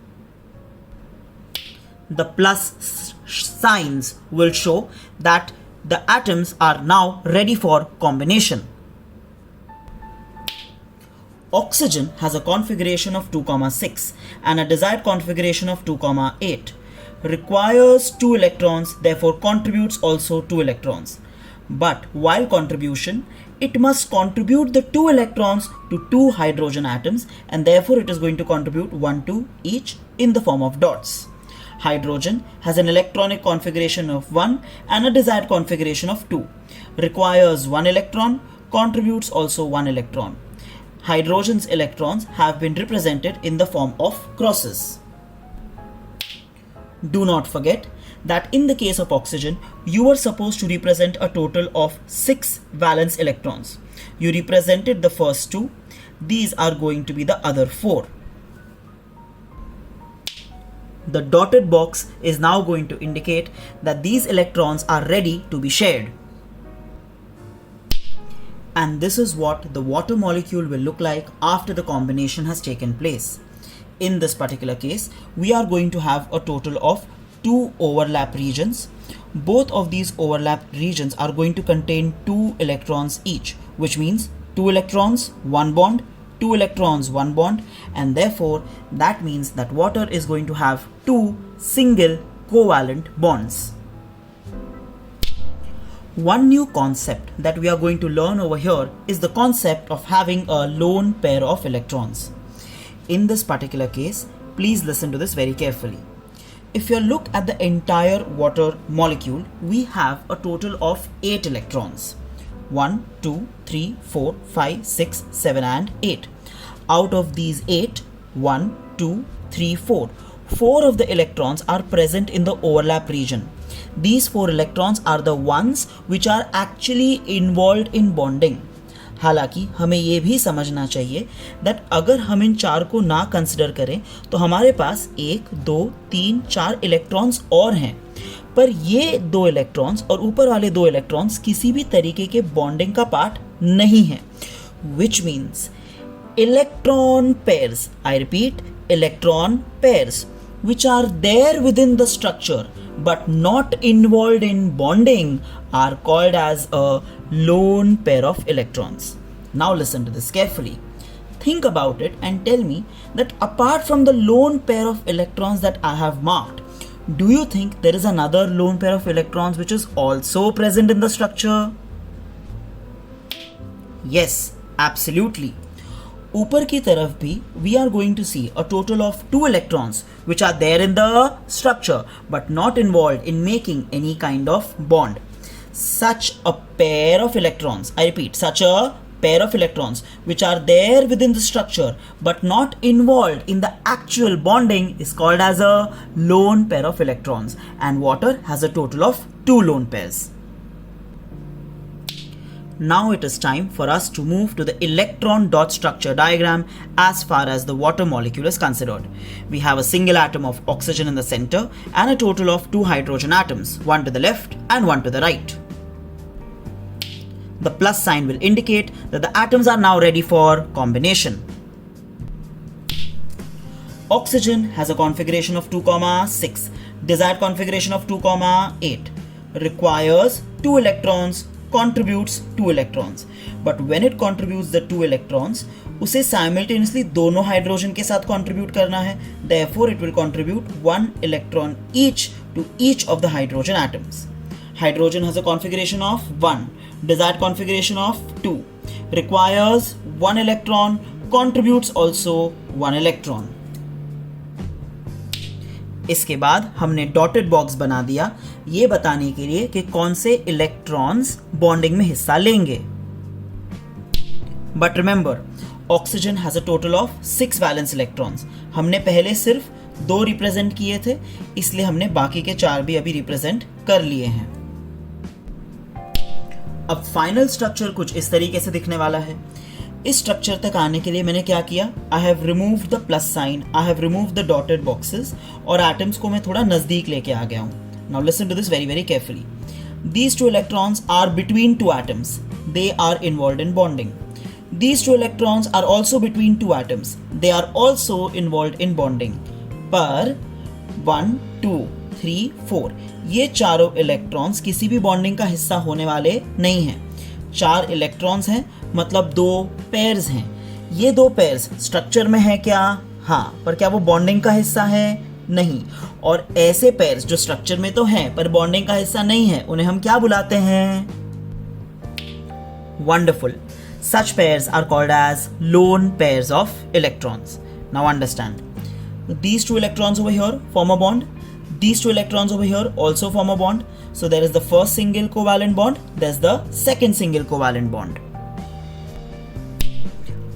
The plus signs will show that the atoms are now ready for combination. Oxygen has a configuration of 2,6 and a desired configuration of 2,8. Requires 2 electrons, therefore contributes also 2 electrons. But while contribution, it must contribute the 2 electrons to 2 hydrogen atoms and therefore it is going to contribute 1 to each in the form of dots. Hydrogen has an electronic configuration of 1 and a desired configuration of 2. Requires 1 electron, contributes also 1 electron. Hydrogen's electrons have been represented in the form of crosses. Do not forget that in the case of oxygen, you were supposed to represent a total of 6 valence electrons. You represented the first 2. These are going to be the other 4. The dotted box is now going to indicate that these electrons are ready to be shared. And this is what the water molecule will look like after the combination has taken place. In this particular case, we are going to have a total of 2 overlap regions. Both of these overlap regions are going to contain 2 electrons each, which means 2 electrons, 1 bond, 2 electrons, 1 bond, and therefore that means that water is going to have 2 single covalent bonds. One new concept that we are going to learn over here is the concept of having a lone pair of electrons. In this particular case, please listen to this very carefully. If you look at the entire water molecule, we have a total of 8 electrons. 1, 2, 3, 4, 5, 6, 7 and 8. Out of these 8, 1, 2, 3, 4. 4 of the electrons are present in the overlap region. These 4 electrons are the ones which are actually involved in bonding. हालांकि हमें ये भी समझना चाहिए that अगर हम इन चार को ना कंसिडर करें तो हमारे पास 1, 2, 3, 4 इलेक्ट्रॉन्स और हैं, पर ये 2 इलेक्ट्रॉन्स और ऊपर वाले 2 इलेक्ट्रॉन्स किसी भी तरीके के बॉन्डिंग का पार्ट नहीं है, which means electron pairs, I repeat, electron pairs which are there within the structure but not involved in bonding are called as a lone pair of electrons. Now listen to this carefully. Think about it and tell me that apart from the lone pair of electrons that I have marked, do you think there is another lone pair of electrons which is also present in the structure? Yes, absolutely. ऊपर की तरफ भी we are going to see a total of 2 electrons which are there in the structure but not involved in making any kind of bond. Such a pair of electrons, I repeat, such a pair of electrons which are there within the structure but not involved in the actual bonding is called as a lone pair of electrons, and water has a total of 2 lone pairs. Now it is time for us to move to the electron dot structure diagram as far as the water molecule is considered. We have a single atom of oxygen in the center and a total of 2 hydrogen atoms, one to the left and one to the right. The plus sign will indicate that the atoms are now ready for combination. Oxygen has a configuration of 2,6, desired configuration of 2,8, requires 2 electrons, contributes 2 electrons, but when it contributes the 2 electrons, उसे simultaneously दोनों hydrogen के साथ contribute करना है, therefore it will contribute 1 electron each to each of the hydrogen atoms. Hydrogen has a configuration of 1, desired configuration of 2, requires 1 electron, contributes also 1 electron. इसके बाद हमने dotted box बना दिया ये बताने के लिए कि कौन से इलेक्ट्रॉन्स बॉन्डिंग में हिस्सा लेंगे. But remember, oxygen has a total of 6 valence electrons. हमने पहले सिर्फ 2 रिप्रेजेंट किए थे, इसलिए हमने बाकी के 4 भी अभी रिप्रेजेंट कर लिए हैं. अब फाइनल स्ट्रक्चर कुछ इस तरीके से दिखने वाला है. इस स्ट्रक्चर तक आने के लिए मैंने क्या किया, I have removed the plus sign, I have removed the dotted boxes और एटम्स को मैं थोड़ा नजदीक लेके आ गया हूं. Now listen to this very very carefully. These 2 electrons are between 2 atoms. They are involved in bonding. These 2 electrons are also between 2 atoms. They are also involved in bonding. पर 1, 2, 3, 4 ये चारों इलेक्ट्रॉन्स किसी भी बॉन्डिंग का हिस्सा होने वाले नहीं हैं. 4 इलेक्ट्रॉन्स हैं, मतलब 2 पेयर्स हैं. ये 2 पेयर्स स्ट्रक्चर में है क्या? हाँ, पर क्या वो बॉन्डिंग का हिस्सा है? नहीं. और ऐसे पेयर्स जो स्ट्रक्चर में तो हैं पर बॉन्डिंग का हिस्सा नहीं है, उन्हें हम क्या बुलाते हैं? Wonderful. Such pairs are called as lone pairs of electrons. Now understand. These 2 electrons over here form a bond. These 2 electrons over here also form a bond. So there is the first single covalent bond, there's the second single covalent bond.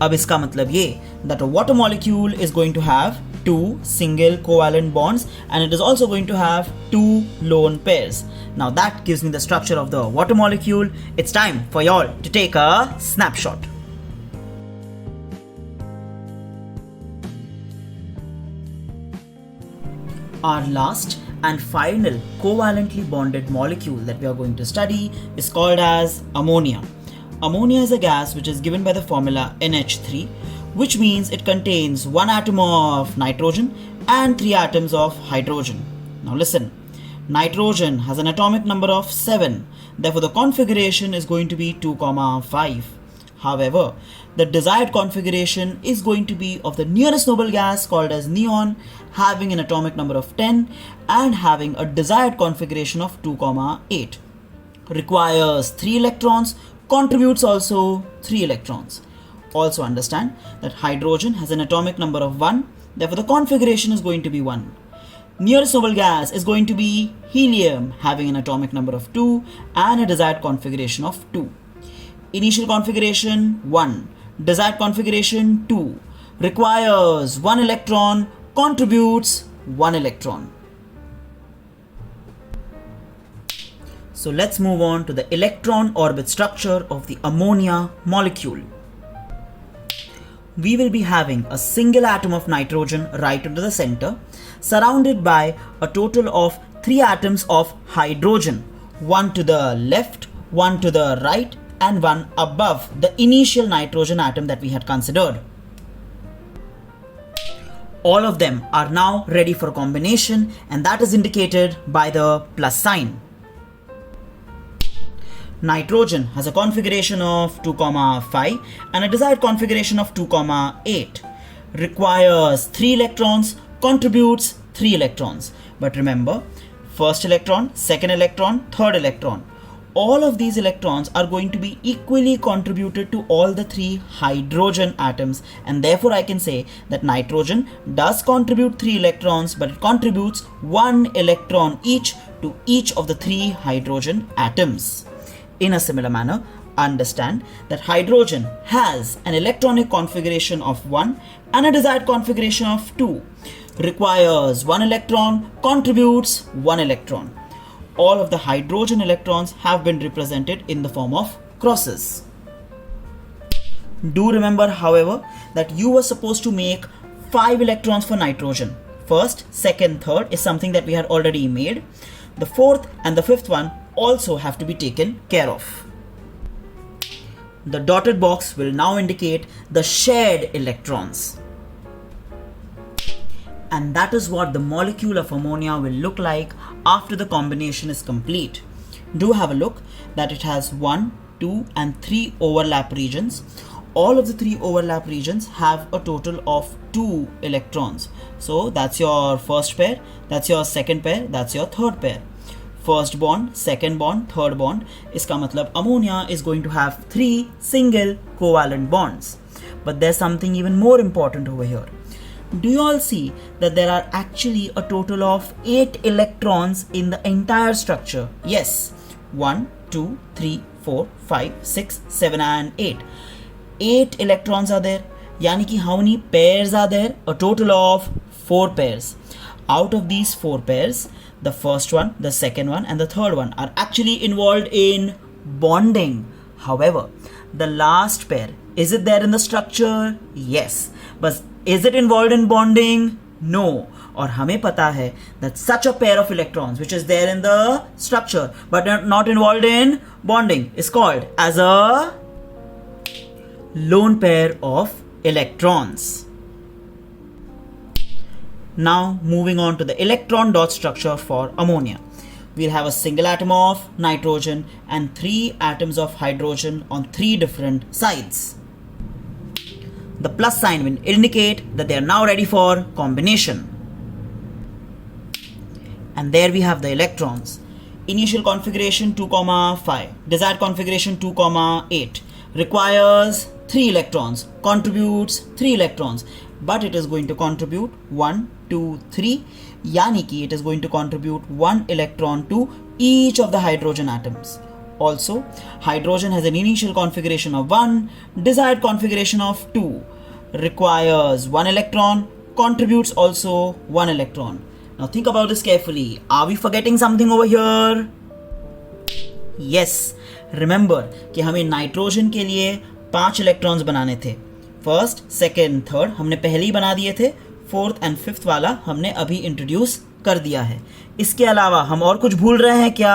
अब इसका मतलब ये that a water molecule is going to have 2 single covalent bonds and it is also going to have 2 lone pairs. Now that gives me the structure of the water molecule. It's time for y'all to take a snapshot. Our last and final covalently bonded molecule that we are going to study is called as ammonia. Ammonia is a gas which is given by the formula NH3, which means it contains 1 atom of nitrogen and 3 atoms of hydrogen. Now listen, nitrogen has an atomic number of 7, therefore the configuration is going to be 2,5. However, the desired configuration is going to be of the nearest noble gas called as neon, having an atomic number of 10 and having a desired configuration of 2,8. Requires 3 electrons, contributes also 3 electrons. Also understand that hydrogen has an atomic number of 1, therefore the configuration is going to be 1. Nearest noble gas is going to be helium, having an atomic number of 2 and a desired configuration of 2. Initial configuration 1, desired configuration 2, requires 1 electron, contributes 1 electron. So let's move on to the electron orbit structure of the ammonia molecule. We will be having a single atom of nitrogen right into the center, surrounded by a total of 3 atoms of hydrogen, one to the left, one to the right, and one above the initial nitrogen atom that we had considered. All of them are now ready for combination, and that is indicated by the plus sign. Nitrogen has a configuration of 2,5 and a desired configuration of 2,8. Requires 3 electrons, contributes 3 electrons. But remember, first electron, second electron, third electron. All of these electrons are going to be equally contributed to all the 3 hydrogen atoms, and therefore I can say that nitrogen does contribute 3 electrons, but it contributes 1 electron each to each of the 3 hydrogen atoms. In a similar manner, understand that hydrogen has an electronic configuration of 1 and a desired configuration of 2. Requires 1 electron, contributes 1 electron. All of the hydrogen electrons have been represented in the form of crosses. Do remember, however, that you were supposed to make 5 electrons for nitrogen. First, second, third is something that we had already made. The fourth and the fifth one also have to be taken care of. The dotted box will now indicate the shared electrons. And that is what the molecule of ammonia will look like after the combination is complete. Do have a look that it has 1, 2 and 3 overlap regions. All of the 3 overlap regions have a total of 2 electrons. So that's your first pair, that's your second pair, that's your third pair. First bond, second bond, third bond. Iska matlab ammonia is going to have 3 single covalent bonds. But there's something even more important over here. Do you all see that there are actually a total of 8 electrons in the entire structure? Yes, 1, 2, 3, 4, 5, 6, 7 and 8. 8 electrons are there. Yani ki how many pairs are there? A total of 4 pairs. Out of these 4 pairs, the first one, the second one and the third one are actually involved in bonding. However, the last pair, is it there in the structure? Yes. But is it involved in bonding? No. और हमें पता है that such a pair of electrons which is there in the structure but not involved in bonding is called as a lone pair of electrons. Now moving on to the electron dot structure for ammonia. We'll have a single atom of nitrogen and 3 atoms of hydrogen on 3 different sides. The plus sign will indicate that they are now ready for combination. And there we have the electrons. Initial configuration 2,5, desired configuration 2,8, requires 3 electrons, contributes 3 electrons, but it is going to contribute 1, 2, 3, yani ki it is going to contribute 1 electron to each of the hydrogen atoms. Also, hydrogen has an initial configuration of 1, desired configuration of 2, requires 1 electron, contributes also 1 electron. Now think about this carefully. Are we forgetting something over here? Yes. Remember कि हमें nitrogen के लिए 5 electrons बनाने थे. First, second, third हमने पहले ही बना दिए थे. फोर्थ एंड फिफ्थ वाला हमने अभी इंट्रोड्यूस कर दिया है. इसके अलावा हम और कुछ भूल रहे हैं क्या?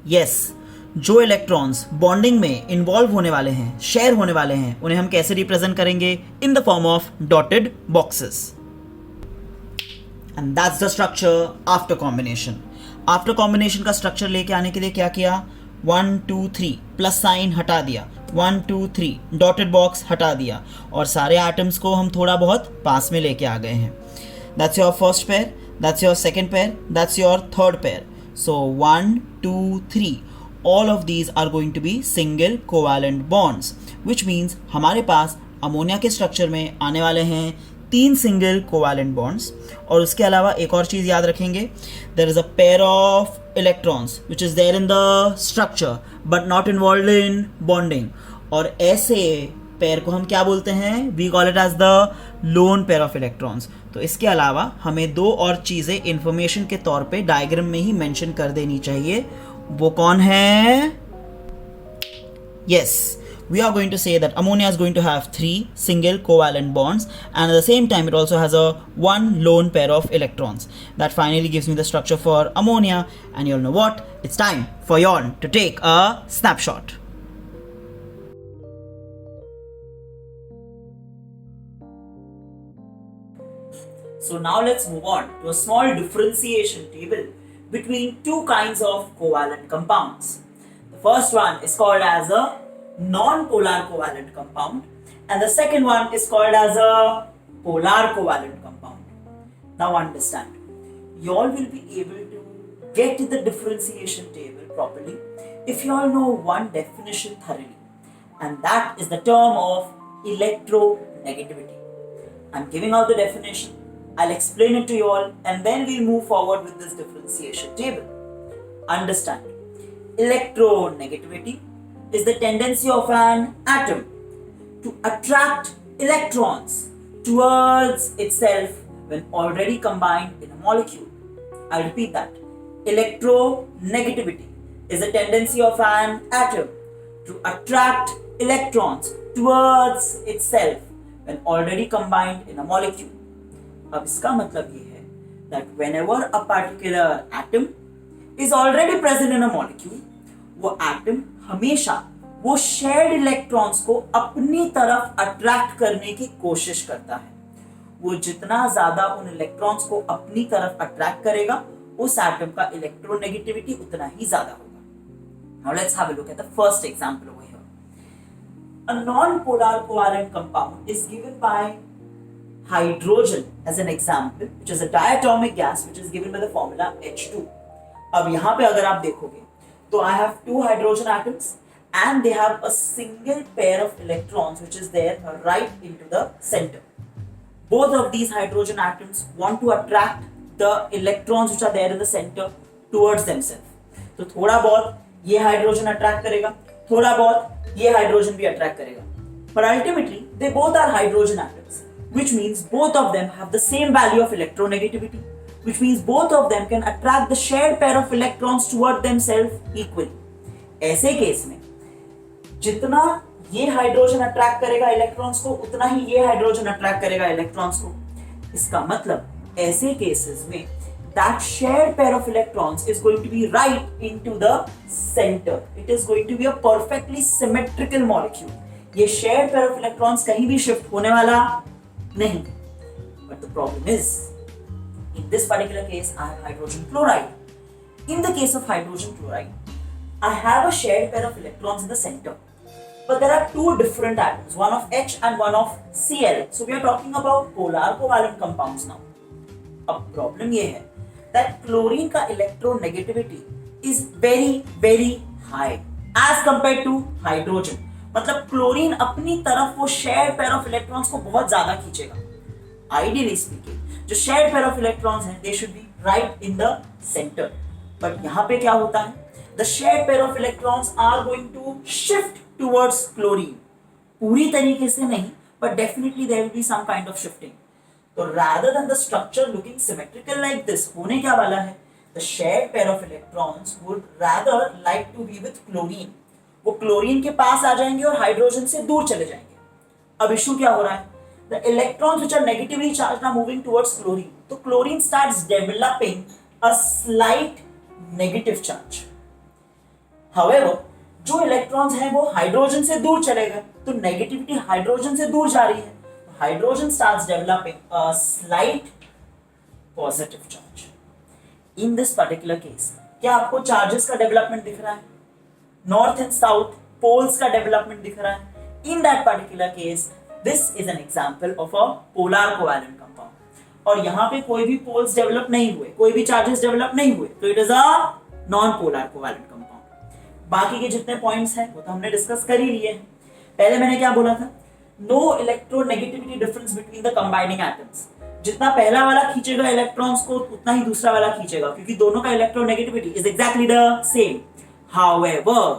यस. जो इलेक्ट्रॉन्स बॉन्डिंग में इन्वॉल्व होने वाले हैं, शेयर होने वाले हैं, उन्हें हम कैसे रिप्रेजेंट करेंगे? इन the form of dotted boxes. And that's the structure after combination. After combination का स्ट्रक्चर लेके आने के लिए क्या किया? 1, 2, 3 प्लस साइन हटा दिया, 1, 2, 3 डॉटेड बॉक्स हटा दिया और सारे एटम्स को हम थोड़ा बहुत पास में लेके आ गए हैं. That's your first pair, that's your second pair, that's your third pair. So 1, 2, 3 all of these are going to be single covalent bonds, which means हमारे पास अमोनिया के स्ट्रक्चर में आने वाले हैं 3 सिंगल कोवैलेंट बॉन्ड्स. और उसके अलावा एक और चीज़ याद रखेंगे, there is a pair of electrons which is there in the structure but not involve in bonding. और ऐसे पेयर को हम क्या बोलते हैं, we call it as the lone pair of electrons. तो इसके अलावा हमें दो और चीज़ें इंफॉर्मेशन के तौर पे डायग्राम में ही मेंशन कर देनी चाहिए। वो कौन है? Yes, we are going to say that ammonia is going to have 3 single covalent bonds, and at the same time it also has a one lone pair of electrons. That finally gives me the structure for ammonia, and you'll know what? It's time for y'all to take a snapshot. So now let's move on to a small differentiation table between two kinds of covalent compounds. The first one is called as a non-polar covalent compound, and the second one is called as a polar covalent compound. Now understand, you all will be able to get the differentiation table properly if you all know one definition thoroughly, and that is the term of electronegativity. I'm giving out the definition, I'll explain it to you all, and then we'll move forward with this differentiation table. Understand, electronegativity is the tendency of an atom to attract electrons towards itself when already combined in a molecule. I repeat that. Electronegativity is the tendency of an atom to attract electrons towards itself when already combined in a molecule. अब इसका मतलब ये है that whenever a particular atom is already present in a molecule, वो atom हमेशा वो shared electrons को अपनी तरफ अट्रैक्ट करने की कोशिश करता है। वो जितना ज्यादा उन इलेक्ट्रॉन्स को अपनी तरफ अट्रैक्ट करेगा, उस एटम का इलेक्ट्रोनेगेटिविटी उतना ही ज्यादा होगा। Now let's have a look at the first example over here. A non-polar covalent compound is given by hydrogen as an example, which is a diatomic gas which is given by the formula H2. अब यहाँ पे अगर आप देखोगे तो I have two hydrogen atoms and they have a single pair of electrons which is there right into the center. Both of these hydrogen atoms want to attract the electrons which are there in the center towards themselves. तो थोड़ा बहुत ये hydrogen attract करेगा, थोड़ा बहुत ये hydrogen भी attract करेगा, but ultimately they both are hydrogen atoms, which means both of them have the same value of electronegativity, which means both of them can attract the shared pair of electrons toward themselves equally. ऐसे case में जितना ये hydrogen attract करेगा electrons को, उतना ही ये hydrogen attract करेगा electrons को। इसका मतलब ऐसे केसेस में that shared pair of electrons is going to be right into the center. It is going to be a perfectly symmetrical molecule. ये shared pair of electrons कहीं भी shift होने वाला नहीं। But the problem is, in this particular case, I have hydrogen chloride. In the case of hydrogen chloride, I have a shared pair of electrons in the center. But there are two different atoms, one of H and one of Cl. So we are talking about polar covalent compounds now. अब problem ये है that chlorine का electronegativity is very very high as compared to hydrogen. मतलब chlorine अपनी तरफ वो shared pair of electrons को बहुत ज्यादा खींचेगा। Ideally speaking, जो shared pair of electrons हैं, they should be right in the center. But यहाँ पे क्या होता है? The shared pair of electrons are going to shift towards chlorine. पूरी तरीके से नहीं, but definitely there will be some kind of shifting. So rather than the structure looking symmetrical like this, होने क्या वाला है? The shared pair of electrons would rather like to be with chlorine. वो chlorine के पास आ जाएंगे और hydrogen से दूर चले जाएंगे। अब इशू क्या हो रहा है? The electrons which are negatively charged are moving towards chlorine. तो chlorine starts developing a slight negative charge. However, जो इलेक्ट्रॉन्स हैं वो हाइड्रोजन से दूर चले गए, तो नेगेटिविटी हाइड्रोजन से दूर जा रही है। Hydrogen starts developing a slight positive charge. In this particular case क्या आपको चार्जेस का डेवलपमेंट दिख रहा है? नॉर्थ एंड साउथ पोल्स का डेवलपमेंट दिख रहा है। In that particular case this is an example of a polar covalent compound. और यहाँ पे कोई भी पोल्स डेवलप नहीं हुए, कोई भी चार्जेस डेवलप नहीं हुए, तो it is a non polar covalent compound. बाकी के जितने पॉइंट्स हैं वो तो हमने डिस्कस कर ही लिए हैं। पहले मैंने क्या बोला था? No electronegativity difference between the combining atoms. जितना पहला वाला खींचेगा इलेक्ट्रॉन्स को, उतना ही दूसरा वाला खींचेगा, क्योंकि दोनों का electronegativity is exactly the same. However,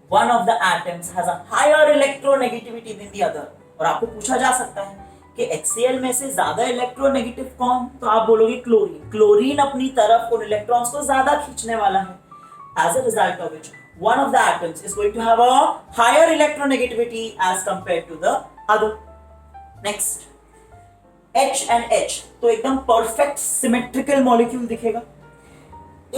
one of the atoms has a higher electronegativity than the other. और आपको पूछा जा सकता है कि HCl में से ज्यादा इलेक्ट्रोनेगेटिव कौन, तो आप बोलोगे क्लोरीन। क्लोरीन अपनी तरफ उन इलेक्ट्रॉन्स को ज्यादा खींचने वाला है, as a result of which one of the atoms is going to have a higher electronegativity as compared to the other. Next, H and H तो एकदम perfect symmetrical molecule दिखेगा।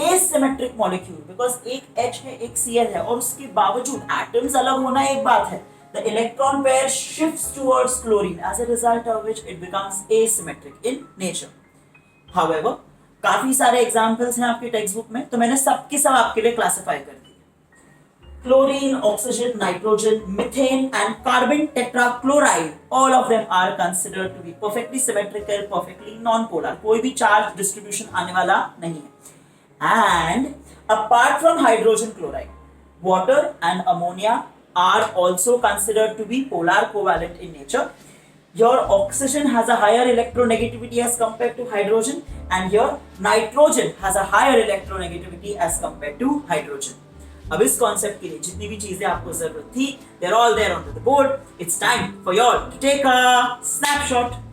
asymmetric molecule because एक H है एक Cl है और उसके बावजूद atoms अलग होना एक बात है, the electron pair shifts towards chlorine as a result of which it becomes asymmetric in nature. However, काफी सारे एग्जाम्पल्स हैं आपके टेक्स्ट बुक में, तो मैंने सबके सब आपके लिए क्लासिफाई कर दिए। Chlorine, oxygen, nitrogen, methane and carbon tetrachloride, all of them are considered to be perfectly symmetrical, perfectly non polar, कोई भी चार्ज डिस्ट्रीब्यूशन आने वाला नहीं है। And apart from hydrogen chloride, water and ammonia are also considered to be polar covalent in nature. Your oxygen has a higher electronegativity as compared to hydrogen, and your nitrogen has a higher electronegativity as compared to hydrogen. अब इस concept के लिए जितनी भी चीजें आपको जरूरत थी, they're all there on the board. It's time for you all to take a snapshot.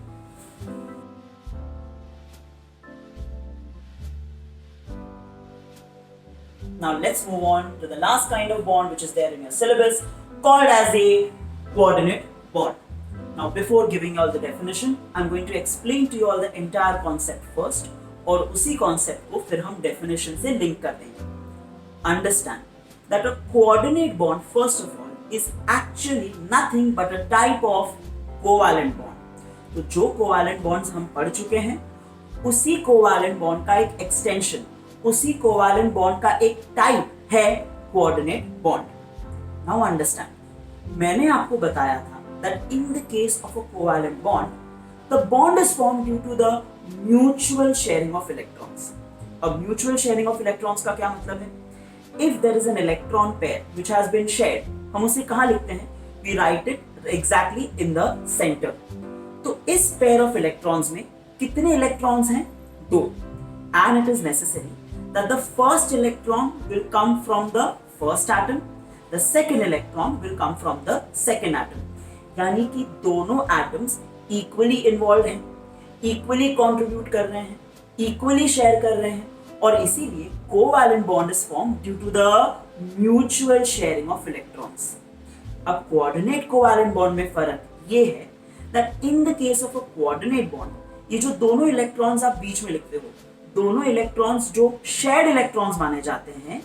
Now let's move on to the last kind of bond which is there in your syllabus, called as a coordinate bond. Now before giving you all the definition, I'm going to explain to you all the entire concept first, और उसी concept को फिर हम definition से link कर देंगे. Understand that a coordinate bond first of all is actually nothing but a type of covalent bond. तो जो covalent bonds हम पढ़ चुके हैं, उसी covalent bond का एक extension, उसी कोवालेंट बॉन्ड का एक टाइप है कोऑर्डिनेट बॉन्ड. नाउ अंडरस्टैंड, मैंने आपको बताया था that in the case of a covalent bond the bond is formed due to the mutual sharing of electrons. अब म्यूचुअल शेयरिंग ऑफ इलेक्ट्रॉन्स का क्या मतलब है? If there is an electron pair which has been shared, हम उसे कहां लिखते हैं? We write it exactly in the centre. तो इस पेयर ऑफ इलेक्ट्रॉन्स में कितने इलेक्ट्रॉन्स हैं? 2. And it is necessary that the first electron will come from the first atom, the second electron will come from the second atom. यानी कि दोनों atoms equally involved हैं, equally contribute कर रहे हैं, equally share कर रहे हैं, और इसीलिए covalent bond is formed due to the mutual sharing of electrons. अब coordinate covalent bond में फर्क ये है that in the case of a coordinate bond, ये जो दोनों इलेक्ट्रॉन्स आप बीच में लिखते हो, दोनों इलेक्ट्रॉन्स जो शेयर्ड इलेक्ट्रॉन्स माने जाते हैं,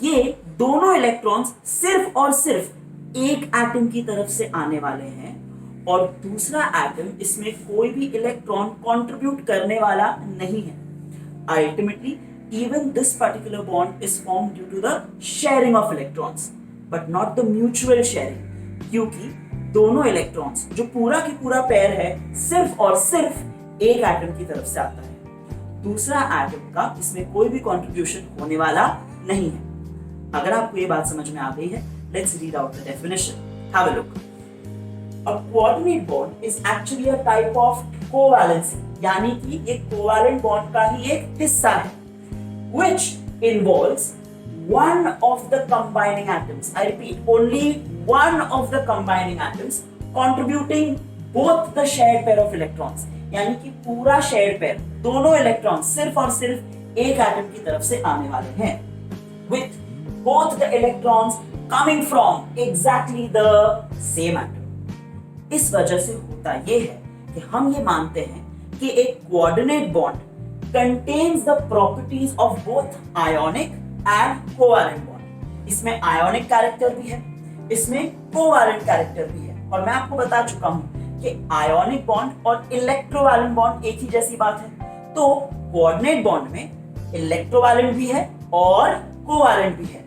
ये दोनों इलेक्ट्रॉन्स सिर्फ और सिर्फ एक एटम की तरफ से आने वाले हैं और दूसरा एटम इसमें कोई भी इलेक्ट्रॉन कंट्रीब्यूट करने वाला नहीं है. Ultimately even this particular bond is formed due to the sharing of electrons but not the mutual sharing, क्योंकि दोनों इलेक्ट्रॉन्स जो पूरा की पूरा पेयर है सिर्फ और सिर्फ एक एटम की तरफ से आता है, दूसरा एटम का इसमें कोई भी कंट्रीब्यूशन होने वाला नहीं है. अगर आपको ये बात समझ में आ गई है, let's read out the definition. Have a look. A coordinate bond is actually a type of covalency, यानी कि ये कोवैलेंट बॉन्ड का ही एक हिस्सा है, which involves one of the combining atoms. I repeat, only one of the combining atoms contributing both the shared pair of electrons. यानी कि पूरा शेयर्ड पेयर, दोनों इलेक्ट्रॉन सिर्फ और सिर्फ एक एटम की तरफ से आने वाले हैं, with both the electrons coming from exactly the same atom. इस वजह से होता ये है कि हम ये मानते हैं कि एक coordinate bond contains the properties of both ionic and covalent bond. इसमें ionic कैरेक्टर भी है, इसमें covalent कैरेक्टर भी है, और मैं आपको बता चुका हूं कि आयोनिक बॉन्ड और इलेक्ट्रोवैलेंट बॉन्ड एक ही जैसी बात है. तो कोऑर्डिनेट बॉन्ड में इलेक्ट्रोवैलेंट भी है और कोवैलेंट भी है.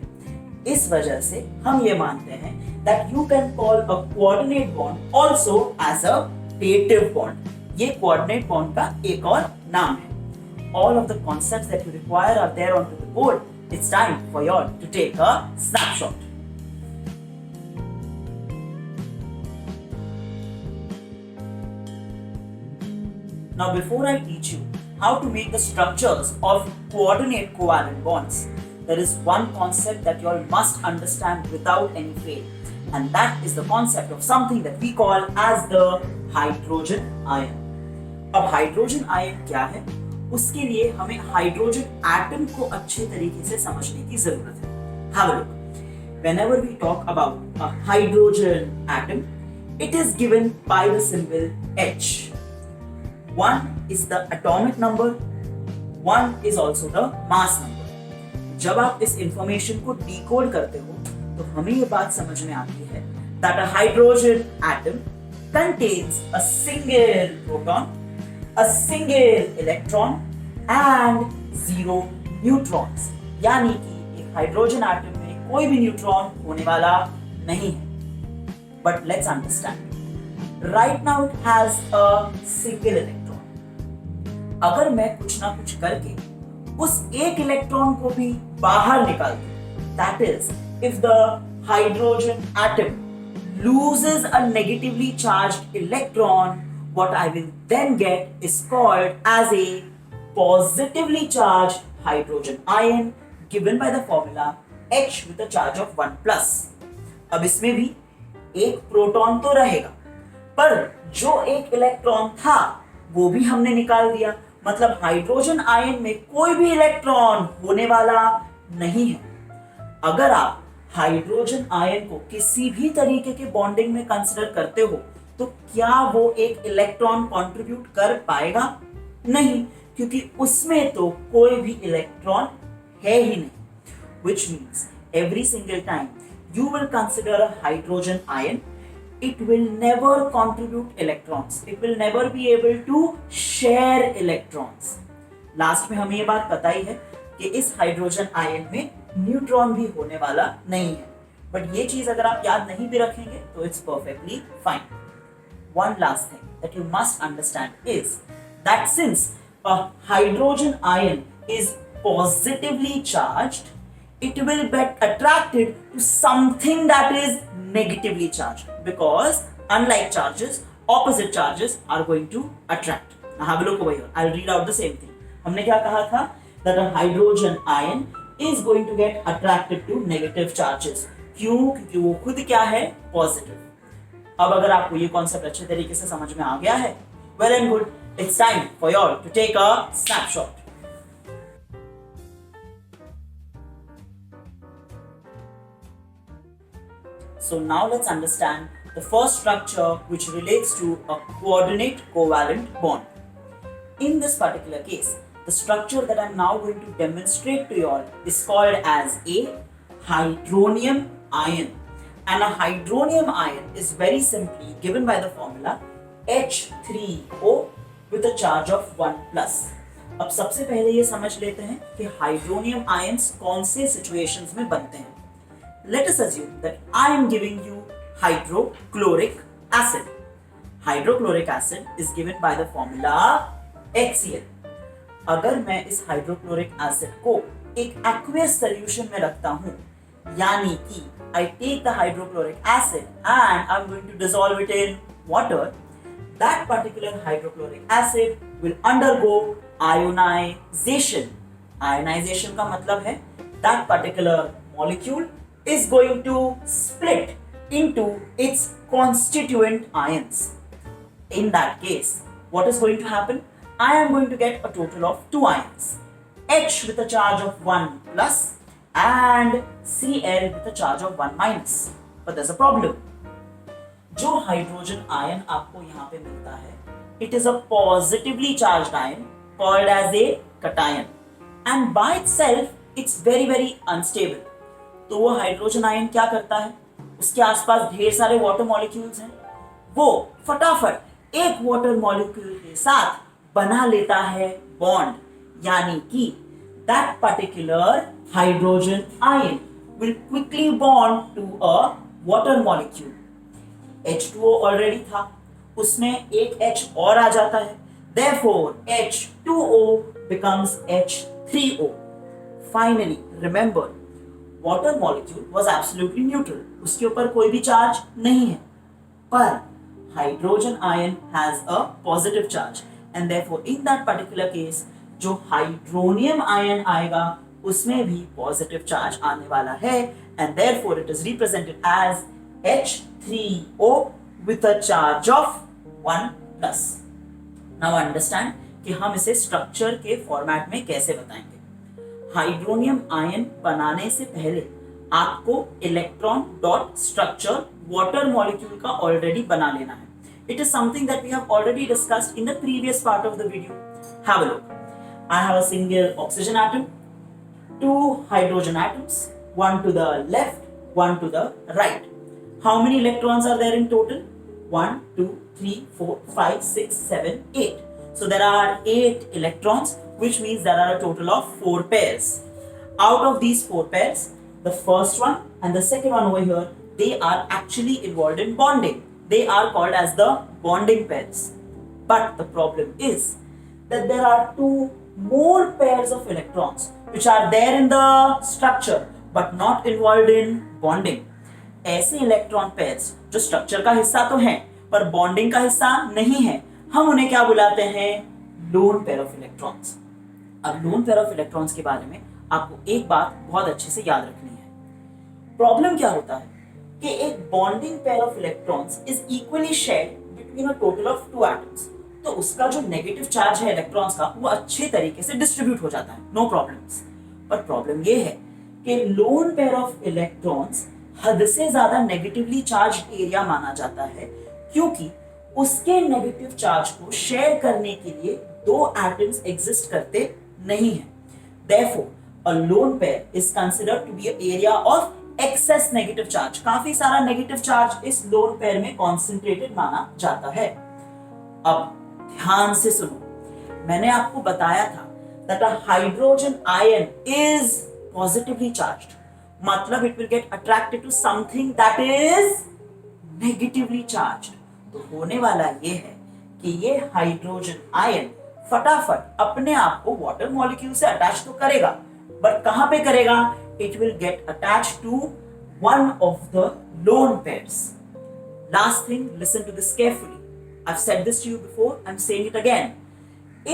इस वजह से हम ये मानते हैं that you can call a coordinate bond also as a dative bond. ये कोऑर्डिनेट बॉन्ड का एक और नाम है. All of the concepts that you require are there onto the board. It's time for you all to take a snapshot. Now before I teach you how to make the structures of coordinate covalent bonds, there is one concept that you all must understand without any fail, and that is the concept of something that we call as the hydrogen ion. अब hydrogen ion क्या है, उसके लिए हमें hydrogen atom को अच्छे तरीके से समझने की जरूरत है. Have a look. Whenever we talk about a hydrogen atom, it is given by the symbol H. 1 is the atomic number, 1 is also the mass number. जब आप इस इंफॉर्मेशन को डिकोड करते हो तो हमें ये बात समझ में आती है that a hydrogen atom contains a single proton, a single electron and 0 neutrons. यानी कि एक हाइड्रोजन एटम में कोई भी न्यूट्रॉन होने वाला नहीं है. But let's understand. Right now it has a single electron. अगर मैं कुछ ना कुछ करके उस एक इलेक्ट्रॉन को भी बाहर निकाल दूं, that is, if the hydrogen atom loses a negatively charged electron, what I will then get is called as a positively charged hydrogen ion given by the formula H with a charge of 1 plus. अब इसमें भी एक proton तो रहेगा, पर जो एक electron था वो भी हमने निकाल दिया. मतलब हाइड्रोजन आयन में कोई भी इलेक्ट्रॉन होने वाला नहीं है. अगर आप हाइड्रोजन आयन को किसी भी तरीके के बॉन्डिंग में कंसीडर करते हो तो क्या वो एक इलेक्ट्रॉन कंट्रीब्यूट कर पाएगा? नहीं, क्योंकि उसमें तो कोई भी इलेक्ट्रॉन है ही नहीं. Which means every single time you will consider a hydrogen ion, it will never contribute electrons. It will never be able to share electrons. Last में हमें ये बात पता ही है कि इस हाइड्रोजन आयन में न्यूट्रॉन भी होने वाला नहीं है. बट ये चीज अगर आप याद नहीं भी रखेंगे तो it's perfectly fine. One last thing that you must understand is that since a hydrogen ion is positively charged, it will get attracted to something that is negatively charged, because unlike charges, opposite charges are going to attract. Now have a look over here. I'll read out the same thing. हमने क्या कहा था? That a hydrogen ion is going to get attracted to negative charges. क्यों? क्योंकि वो खुद क्या है? Positive. अब अगर आपको ये कॉन्सेप्ट अच्छे तरीके से समझ में आ गया है, well and good. It's time for you all to take a snapshot. So now let's understand the first structure which relates to a coordinate covalent bond. In this particular case, the structure that I'm now going to demonstrate to you all is called as a hydronium ion. And a hydronium ion is very simply given by the formula H3O with a charge of 1 plus. अब सबसे पहले ये समझ लेते हैं कि hydronium ions कौन से सिचुएशंस में बनते हैं. Let us assume that I am giving you hydrochloric acid. Hydrochloric acid is given by the formula HCl. अगर मैं इस हाइड्रोक्लोरिक एसिड को एक aqueous solution में रखता हूँ, यानी कि I take the hydrochloric acid and I'm going to dissolve it in water, that particular hydrochloric acid will undergo ionization. Ionization का मतलब है that particular molecule is going to split into its constituent ions. In that case, what is going to happen? I am going to get a total of 2 ions. H with a charge of 1 plus and Cl with a charge of 1 minus. But there's a problem. जो hydrogen ion आपको यहाँ पे मिलता है, it is a positively charged ion called as a cation, and by itself it's very unstable. तो वो hydrogen ion क्या करता है? उसके आसपास ढेर सारे वाटर मॉलिक्यूल्स हैं, वो फटाफट एक वाटर मॉलिक्यूल के साथ बना लेता है बॉन्ड, यानी कि that particular hydrogen ion will quickly bond to a water molecule. H2O already था, उसमें एक H और आ जाता है, therefore H2O becomes H3O. Finally, remember, water molecule was absolutely neutral, उसके ऊपर कोई भी चार्ज नहीं है, पर hydrogen ion has a positive charge and therefore in that particular case जो हाइड्रोनियम आयन आएगा उसमें भी पॉजिटिव चार्ज आने वाला है and therefore it is represented as H3O with a charge of 1 plus. Now understand कि हम इसे स्ट्रक्चर के फॉर्मेट में कैसे बताएंगे। हाइड्रोनियम आयन बनाने से पहले आपको electron dot structure water molecule का ऑलरेडी बना लेना है। It is something that we have already discussed in the previous part of the video. Have a look. I have a single oxygen atom, 2 hydrogen atoms, one to the left, one to the right. How many electrons are there in total? 1, 2, 3, 4, 5, 6, 7, 8. So there are 8 electrons, which means there are a total of 4 pairs. Out of these 4 pairs, the first one and the second one over here, they are actually involved in bonding. They are called as the bonding pairs. But the problem is that there are 2 more pairs of electrons which are there in the structure but not involved in bonding. ऐसे electron pairs जो structure का हिस्सा तो हैं पर bonding का हिस्सा नहीं है, हम उन्हें क्या बुलाते हैं? Loan pair of electrons. अब लोन पेयर ऑफ इलेक्ट्रॉन्स के बारे में आपको एक बात बहुत अच्छे से याद रखनी है। प्रॉब्लम क्या होता है कि एक bonding pair of electrons is equally shared between a total of 2 atoms, तो उसका जो नेगेटिव चार्ज है इलेक्ट्रॉन्स का वो अच्छे तरीके से डिस्ट्रीब्यूट हो जाता है, नो प्रॉब्लम्स। पर प्रॉब्लम ये है कि लोन पेयर ऑफ इलेक्ट्रॉन्स हद से ज्यादा नेगेटिवली चार्ज एरिया माना जाता है क्योंकि उसके नेगेटिव चार्ज को शेयर करने के लिए 2 एटम्स एग्जिस्ट करते नहीं है। Therefore, a lone pair is considered to be an area of excess negative charge. काफी सारा नेगेटिव चार्ज इस लोन पेयर में कॉन्सेंट्रेटेड माना जाता है। अब ध्यान से सुनो, मैंने आपको बताया था that a hydrogen ion is positively charged, मतलब it will get attracted to something that is negatively charged। तो होने वाला ये है कि ये हाइड्रोजन आयन फटाफट अपने आप को वाटर मॉलिक्यूल से अटैच तो करेगा, बट कहां पे करेगा? It will get attach to one of the lone pairs. Last thing, listen to this carefully. I have said this to you before, I am saying it again.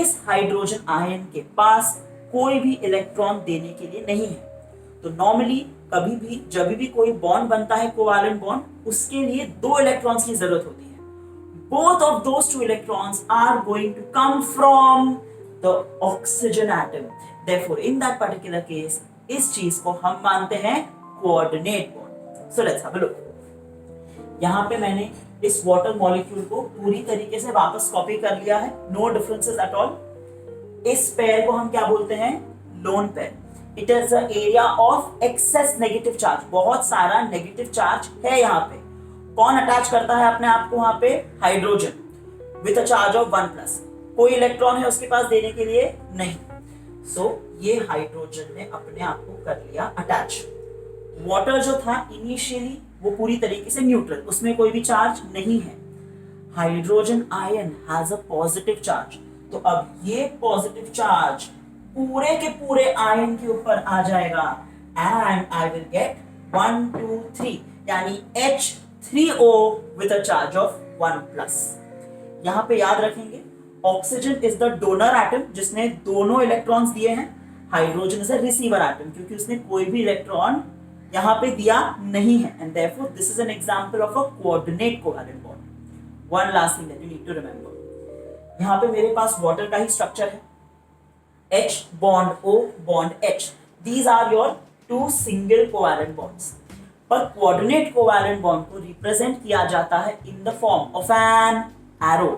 इस hydrogen ion के पास कोई भी electron देने के लिए नहीं है, तो नॉर्मली कभी भी जब भी कोई बॉन्ड बनता है कोवैलेंट बॉन्ड, उसके लिए 2 इलेक्ट्रॉन्स की जरूरत होती है। Both of those 2 electrons are going to come from the oxygen atom. Therefore, in that particular case, इस चीज को हम मानते हैं coordinate bond. So let's have a look. यहाँ पे मैंने इस water molecule को पूरी तरीके से वापस कॉपी कर लिया है, no differences at all. इस पेयर को हम क्या बोलते हैं? Lone pair. It is the area of excess negative charge. बहुत सारा नेगेटिव चार्ज है यहाँ पे। कौन अटैच करता है अपने आप को वहां पे? Hydrogen with a charge of 1 plus. कोई इलेक्ट्रॉन है उसके पास देने के लिए? नहीं। सो ये हाइड्रोजन ने अपने आप को कर लिया अटैच। वाटर जो था इनिशियली वो पूरी तरीके से न्यूट्रल, उसमें कोई भी चार्ज नहीं है। Hydrogen ion has a positive charge, तो अब ये पॉजिटिव चार्ज पूरे के पूरे आयन के ऊपर आ जाएगा एंड आई विल गेट 1 2 3 यानी H3O with a charge of 1 plus। यहां पे याद रखेंगे oxygen is the donor atom जिसने दोनों इलेक्ट्रॉन्स दिए हैं, hydrogen is a receiver atom क्योंकि उसने कोई भी इलेक्ट्रॉन यहां पे दिया नहीं है and therefore this is an example of a coordinate covalent bond. One last thing that you need to remember, यहां पे मेरे पास वाटर का ही स्ट्रक्चर है, H bond O bond H, these are your 2 single covalent bonds। पर coordinate covalent bond को represent किया जाता है in the form of an arrow.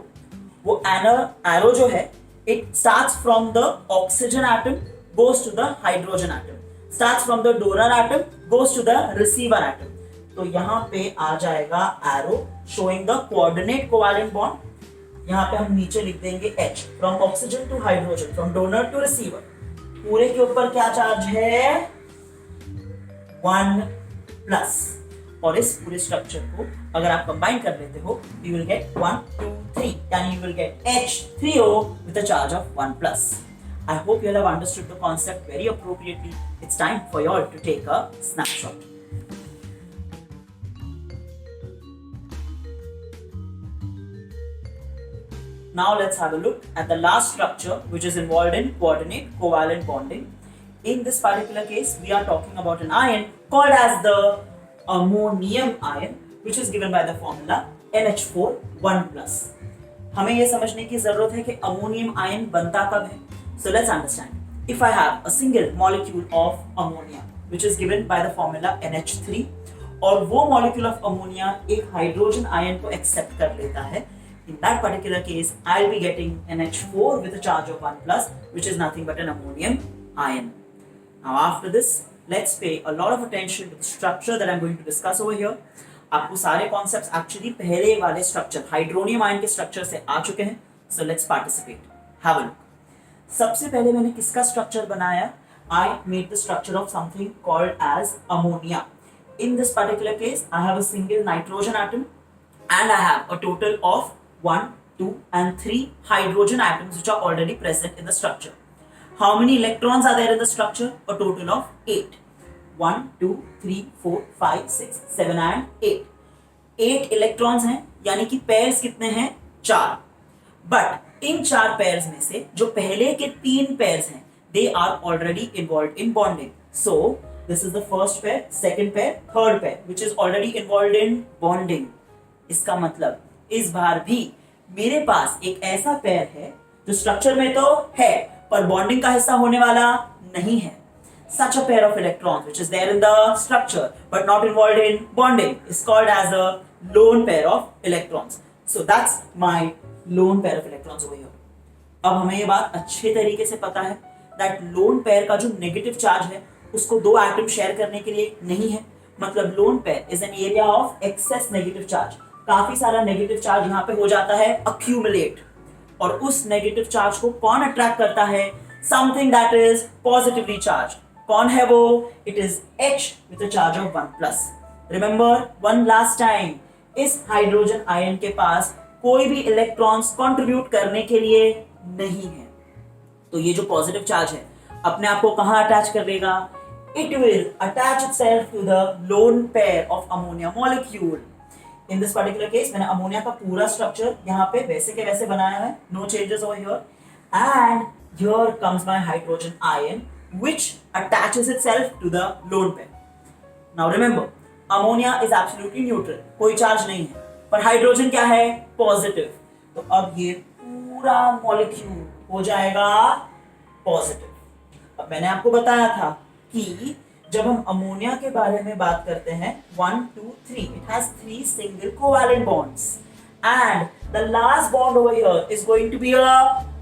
वो एरो जो है it starts from the oxygen atom goes to the hydrogen atom, starts from the donor atom goes to the receiver atom. तो यहाँ पे आ जाएगा arrow showing the coordinate covalent bond. यहाँ पे हम नीचे लिख देंगे H from oxygen to hydrogen, from donor to receiver. पूरे के ऊपर क्या चार्ज है? 1 प्लस। और इस पूरे स्ट्रक्चर को अगर आप कंबाइन कर लेते हो यू विल गेट 1 2 3 यानी you will get H3O with a charge of 1 plus। I hope you have understood the concept very appropriately. It's time for you all to take a snapshot. Now let's have a look at the last structure which is involved in coordinate covalent bonding. In this particular case, we are talking about an ion called as the ammonium ion, which is given by the formula NH4 1+. हमें ये समझने की जरूरत है कि ammonium ion बनता कब है. So let's understand. If I have a single molecule of ammonia, which is given by the formula NH3, और वो molecule of ammonia एक हाइड्रोजन आयन को एक्सेप्ट कर लेता है, in that particular case, I'll be getting NH4 with a charge of 1+, which is nothing but an ammonium ion. Now after this, let's pay a lot of attention to the structure that I'm going to discuss over here. आपको सारे concepts actually पहले वाले structure hydronium ion के structure से आ चुके हैं. So let's participate. Have a look. सबसे पहले मैंने किसका स्ट्रक्चर बनाया? I made the structure of something called as ammonia. In this particular case I have a single nitrogen atom and I have a total of 1, 2 and 3 hydrogen atoms which are already present in the structure. How many electrons are there in the structure? A total of 8. 1, 2, 3, 4, 5, 6, 7 and 8. 8 electrons हैं, यानी कि pairs कितने हैं? 4. But in 4 pairs में से जो पहले के 3 पेयर्स हैं, they are already involved in bonding. So this is the first pair, second pair, third pair, which is already involved in bonding. इसका मतलब इस बार भी मेरे पास एक ऐसा पेयर है जो स्ट्रक्चर में तो है पर बॉन्डिंग का हिस्सा होने वाला नहीं है. Such a pair of electrons which is there in the structure but not involved in bonding is called as a lone pair of electrons. So that's my lone pair of electrons over here. अब हमें ये बात अच्छे तरीके से पता है that lone pair का जो नेगेटिव चार्ज है उसको दो एटम शेयर करने के लिए नहीं है. मतलब lone pair is an area of excess negative charge. काफी सारा नेगेटिव चार्ज यहाँ पे हो जाता है accumulate, और उस नेगेटिव चार्ज को कौन अट्रैक्ट करता है? Something that is positively charged. कौन है वो? It is H with a charge of 1+. Remember one last time, इस हाइड्रोजन आयन के पास कोई भी इलेक्ट्रॉन्स कंट्रीब्यूट करने के लिए नहीं है. तो ये जो पॉजिटिव चार्ज है अपने आप को कहाँ अटैच कर लेगा? It will attach itself to the lone pair of ammonia molecule. In this particular case, मैंने अमोनिया का पूरा स्ट्रक्चर यहाँ पे वैसे के वैसे बनाया है. No changes over here. And here comes my hydrogen ion, which attaches itself to the lone pair. Now remember, ammonia is absolutely neutral. कोई चार्ज नहीं है. पर हाइड्रोजन क्या है? पॉजिटिव. तो अब ये पूरा मॉलिक्यूल हो जाएगा पॉजिटिव. अब मैंने आपको बताया था कि जब हम अमोनिया के बारे में बात करते हैं 1, 2, 3, it has 3 single covalent bonds and the last bond over here is going to be a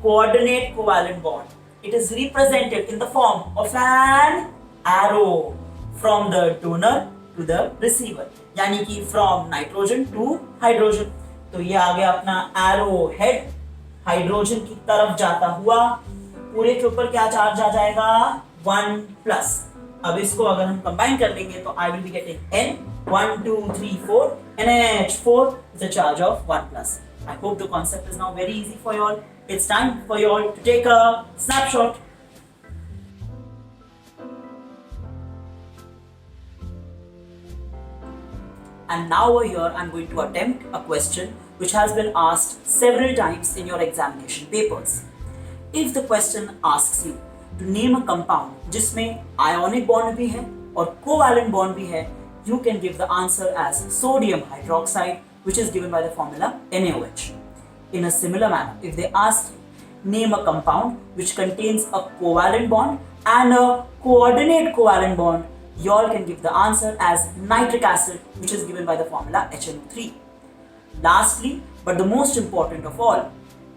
coordinate covalent bond. It is represented in the form of an arrow from the donor to the receiver, यानी कि from nitrogen to hydrogen. तो ये आ गया अपना arrow head, hydrogen की तरफ जाता हुआ पूरे के ऊपर क्या चार्ज आ जाएगा? 1+. अब इसको अगर हम कंबाइन कर लेंगे तो I will be getting N 1, 2, 3, 4 NH4 with a charge of 1+. I hope the concept is now very easy for you all. It's time for you all to take a snapshot. And now over here I'm going to attempt a question which has been asked several times in your examination papers. If the question asks you to name a compound जिसमें ionic bond भी है और covalent bond भी है, you can give the answer as sodium hydroxide, which is given by the formula NaOH. In a similar manner, if they ask name a compound which contains a covalent bond and a coordinate covalent bond, you all can give the answer as nitric acid, which is given by the formula HNO3. Lastly, but the most important of all,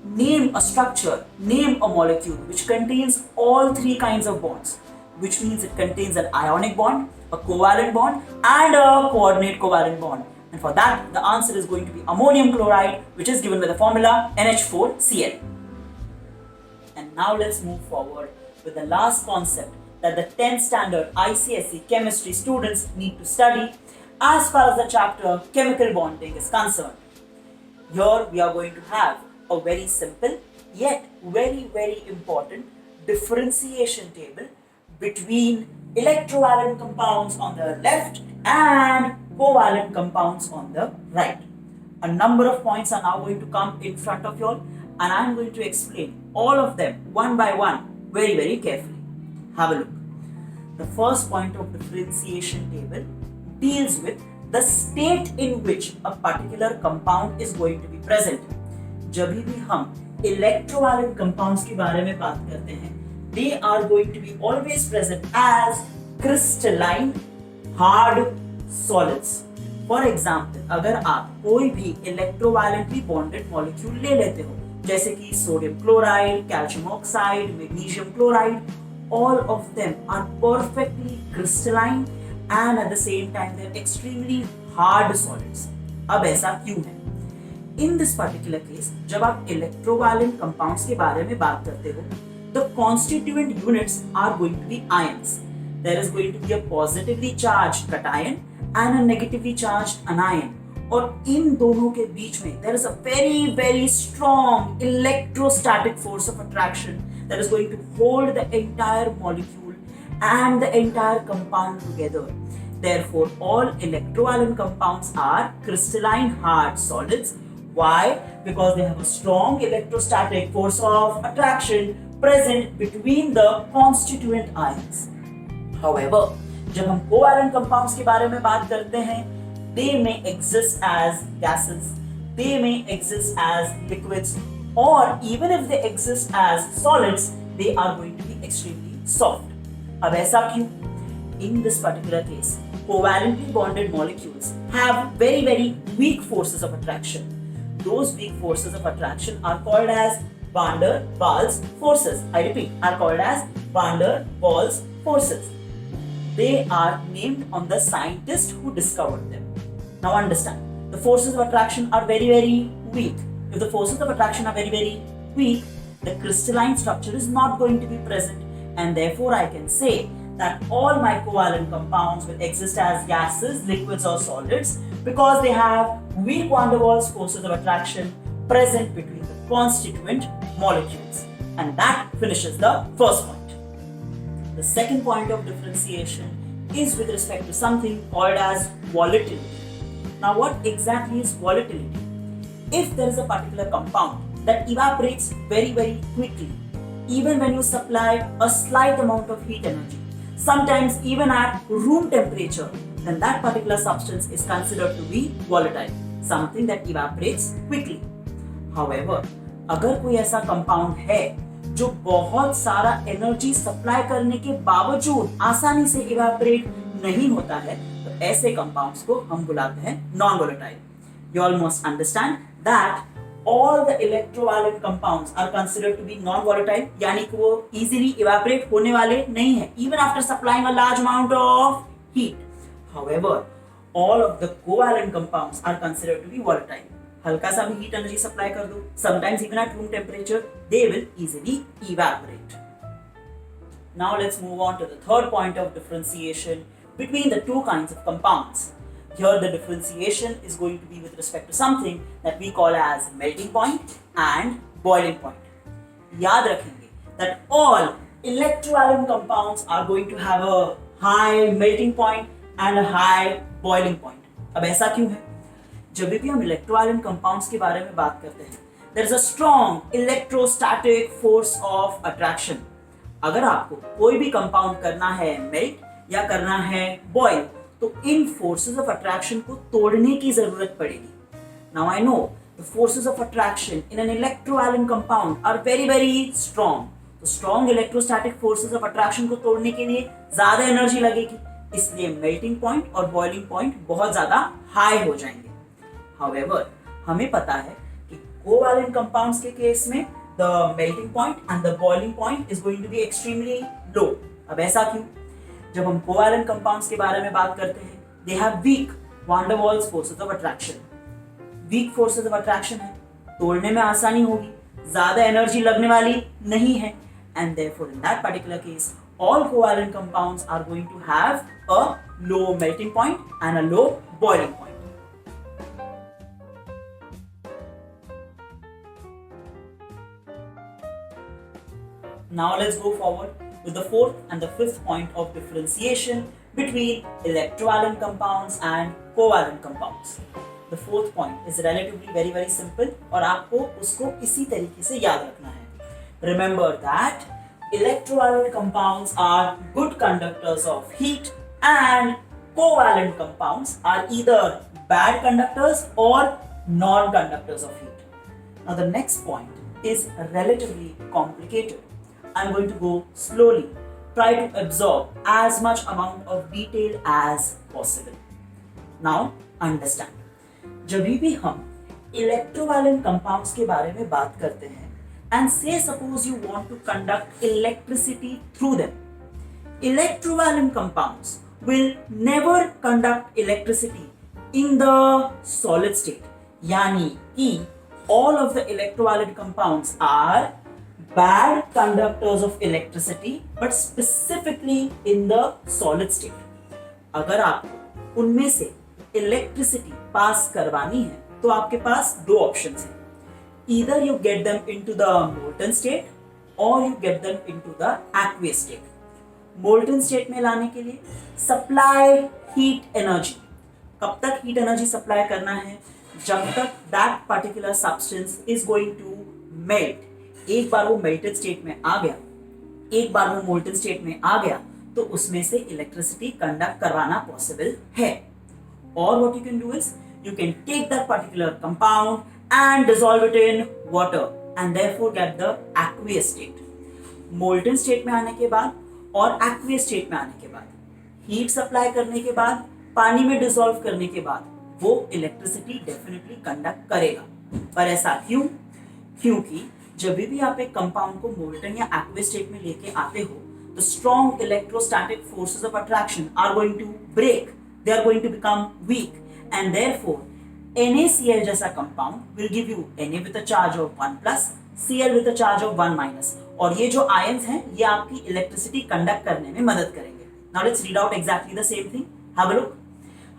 name a structure, name a molecule which contains all 3 kinds of bonds, which means it contains an ionic bond, a covalent bond and a coordinate covalent bond. And for that, the answer is going to be ammonium chloride, which is given by the formula NH4Cl. And now let's move forward with the last concept that the 10th standard ICSE chemistry students need to study as far as the chapter chemical bonding is concerned. Here we are going to have a very simple yet very important differentiation table between electrovalent compounds on the left and covalent compounds on the right. A number of points are now going to come in front of you all, and I am going to explain all of them one by one very carefully. Have a look. The first point of differentiation table deals with the state in which a particular compound is going to be present. जब भी हम electrovalent compounds के बारे में बात करते हैं, they are going to be always present as crystalline hard solids. For example, अगर आप कोई भी electrovalently bonded molecule ले लेते हो, जैसे कि sodium chloride, calcium oxide, magnesium chloride, all of them are perfectly crystalline and at the same time they're extremely hard solids. अब ऐसा क्यों है? In this particular case, जब आप electrovalent compounds के बारे में बात करते हो, the constituent units are going to be ions. There is going to be a positively charged cation and a negatively charged anion. और इन दोनों के बीच में there is a very very strong electrostatic force of attraction that is going to hold the entire molecule and the entire compound together. Therefore, all electrovalent compounds are crystalline hard solids. Why? Because they have a strong electrostatic force of attraction present between the constituent ions. However, जब हम covalent compounds के बारे में बात करते हैं, they may exist as gases, they may exist as liquids, or even if they exist as solids, they are going to be extremely soft. अब ऐसा क्यों? In this particular case, covalently bonded molecules have very very weak forces of attraction. Those weak forces of attraction are called as van der Waals forces. I repeat, are called as van der Waals forces. They are named on the scientist who discovered them. Now understand, the forces of attraction are very very weak. If the forces of attraction are very very weak, the crystalline structure is not going to be present, and therefore I can say that all my covalent compounds will exist as gases, liquids or solids because they have weak van der Waals forces of attraction present between the constituent molecules. And that finishes the first point. The second point of differentiation is with respect to something called as volatility. Now what exactly is volatility? If there is a particular compound that evaporates very very quickly, even when you supply a slight amount of heat energy, sometimes even at room temperature, then that particular substance is considered to be volatile, something that evaporates quickly. However, अगर कोई ऐसा compound है जो बहुत सारा energy supply करने के बावजूद आसानी से इवेपोरेट नहीं होता है, तो ऐसे कंपाउंड्स को हम बुलाते हैं non volatile. You all must understand that all the electrovalent compounds are considered to be non-volatile, यानी कि वो easily evaporate होने वाले नहीं है, even after supplying a large amount of heat. However, all of the covalent compounds are considered to be volatile. हल्का सा भी heat energy supply कर दो, sometimes even at room temperature, they will easily evaporate. Now let's move on to the third point of differentiation between the two kinds of compounds. Here the differentiation is going to be with respect to something that we call as melting point and boiling point. याद रखेंगे that all electrovalent compounds are going to have a high melting point and a high boiling point. अब ऐसा क्यों है? जब भी हम electrovalent compounds के बारे में बात करते हैं, there is a strong electrostatic force of attraction. अगर आपको कोई भी compound करना है melt या करना है boil, तो इन forces of attraction को तोड़ने की जरूरत पड़ेगी. Now I know the forces of attraction in an electrovalent compound are very very strong. तो strong electrostatic forces of attraction को तोड़ने के लिए ज्यादा एनर्जी लगेगी, इसलिए melting point और boiling point बहुत ज्यादा high हो जाएंगे. However, हमें पता है कि covalent compounds के केस में the melting point and the boiling point is going to be extremely low. अब ऐसा क्यों? जब हम covalent compounds के बारे में बात करते हैं, they have weak van der Waals forces of attraction. Weak forces of attraction है, तोड़ने में आसानी होगी, ज़्यादा एनर्जी लगने वाली नहीं है, and therefore in that particular case, all covalent compounds are going to have a low melting point and a low boiling point. Now let's go forward with the fourth and the fifth point of differentiation between electrovalent compounds and covalent compounds. The fourth point is relatively very very simple और आपको उसको इसी तरीके से याद रखना है. Remember that electrovalent compounds are good conductors of heat and covalent compounds are either bad conductors or non-conductors of heat. Now the next point is relatively complicated. I'm going to go slowly, try to absorb as much amount of detail as possible. Now understand, जब भी हम electrovalent compounds के बारे में बात करते हैं and say suppose you want to conduct electricity through them, electrovalent compounds will never conduct electricity in the solid state. यानी कि all of the electrovalent compounds are bad conductors of electricity but specifically in the solid state. अगर आपको उनमें से electricity pass करवानी है तो आपके पास दो ऑप्शंस हैं. Either you get them into the molten state or you get them into the aqueous state. Molten state में लाने के लिए supply heat energy. कब तक heat energy supply करना है? जब तक that particular substance is going to melt. एक बार वो melted state में आ गया, एक बार वो molten state में आ गया, तो उसमें से electricity conduct करवाना possible है. Or what you can do is you can take that particular compound and dissolve it in water and therefore get the aqueous state. Molten state में आने के बाद और aqueous state में आने के बाद heat supply करने के बाद पानी में dissolve करने के बाद वो electricity definitely conduct करेगा. पर ऐसा क्यों? क्योंकि जब भी आप एक compound को molten या aqueous state में लेके आते हो the strong electrostatic forces of attraction are going to break, they are going to become weak and therefore NaCl जैसा compound will give you Na with a charge of 1 plus, Cl with a charge of 1 minus. और ये जो ions हैं ये आपकी electricity conduct करने में मदद करेंगे. Now let's read out exactly the same thing. Have a look.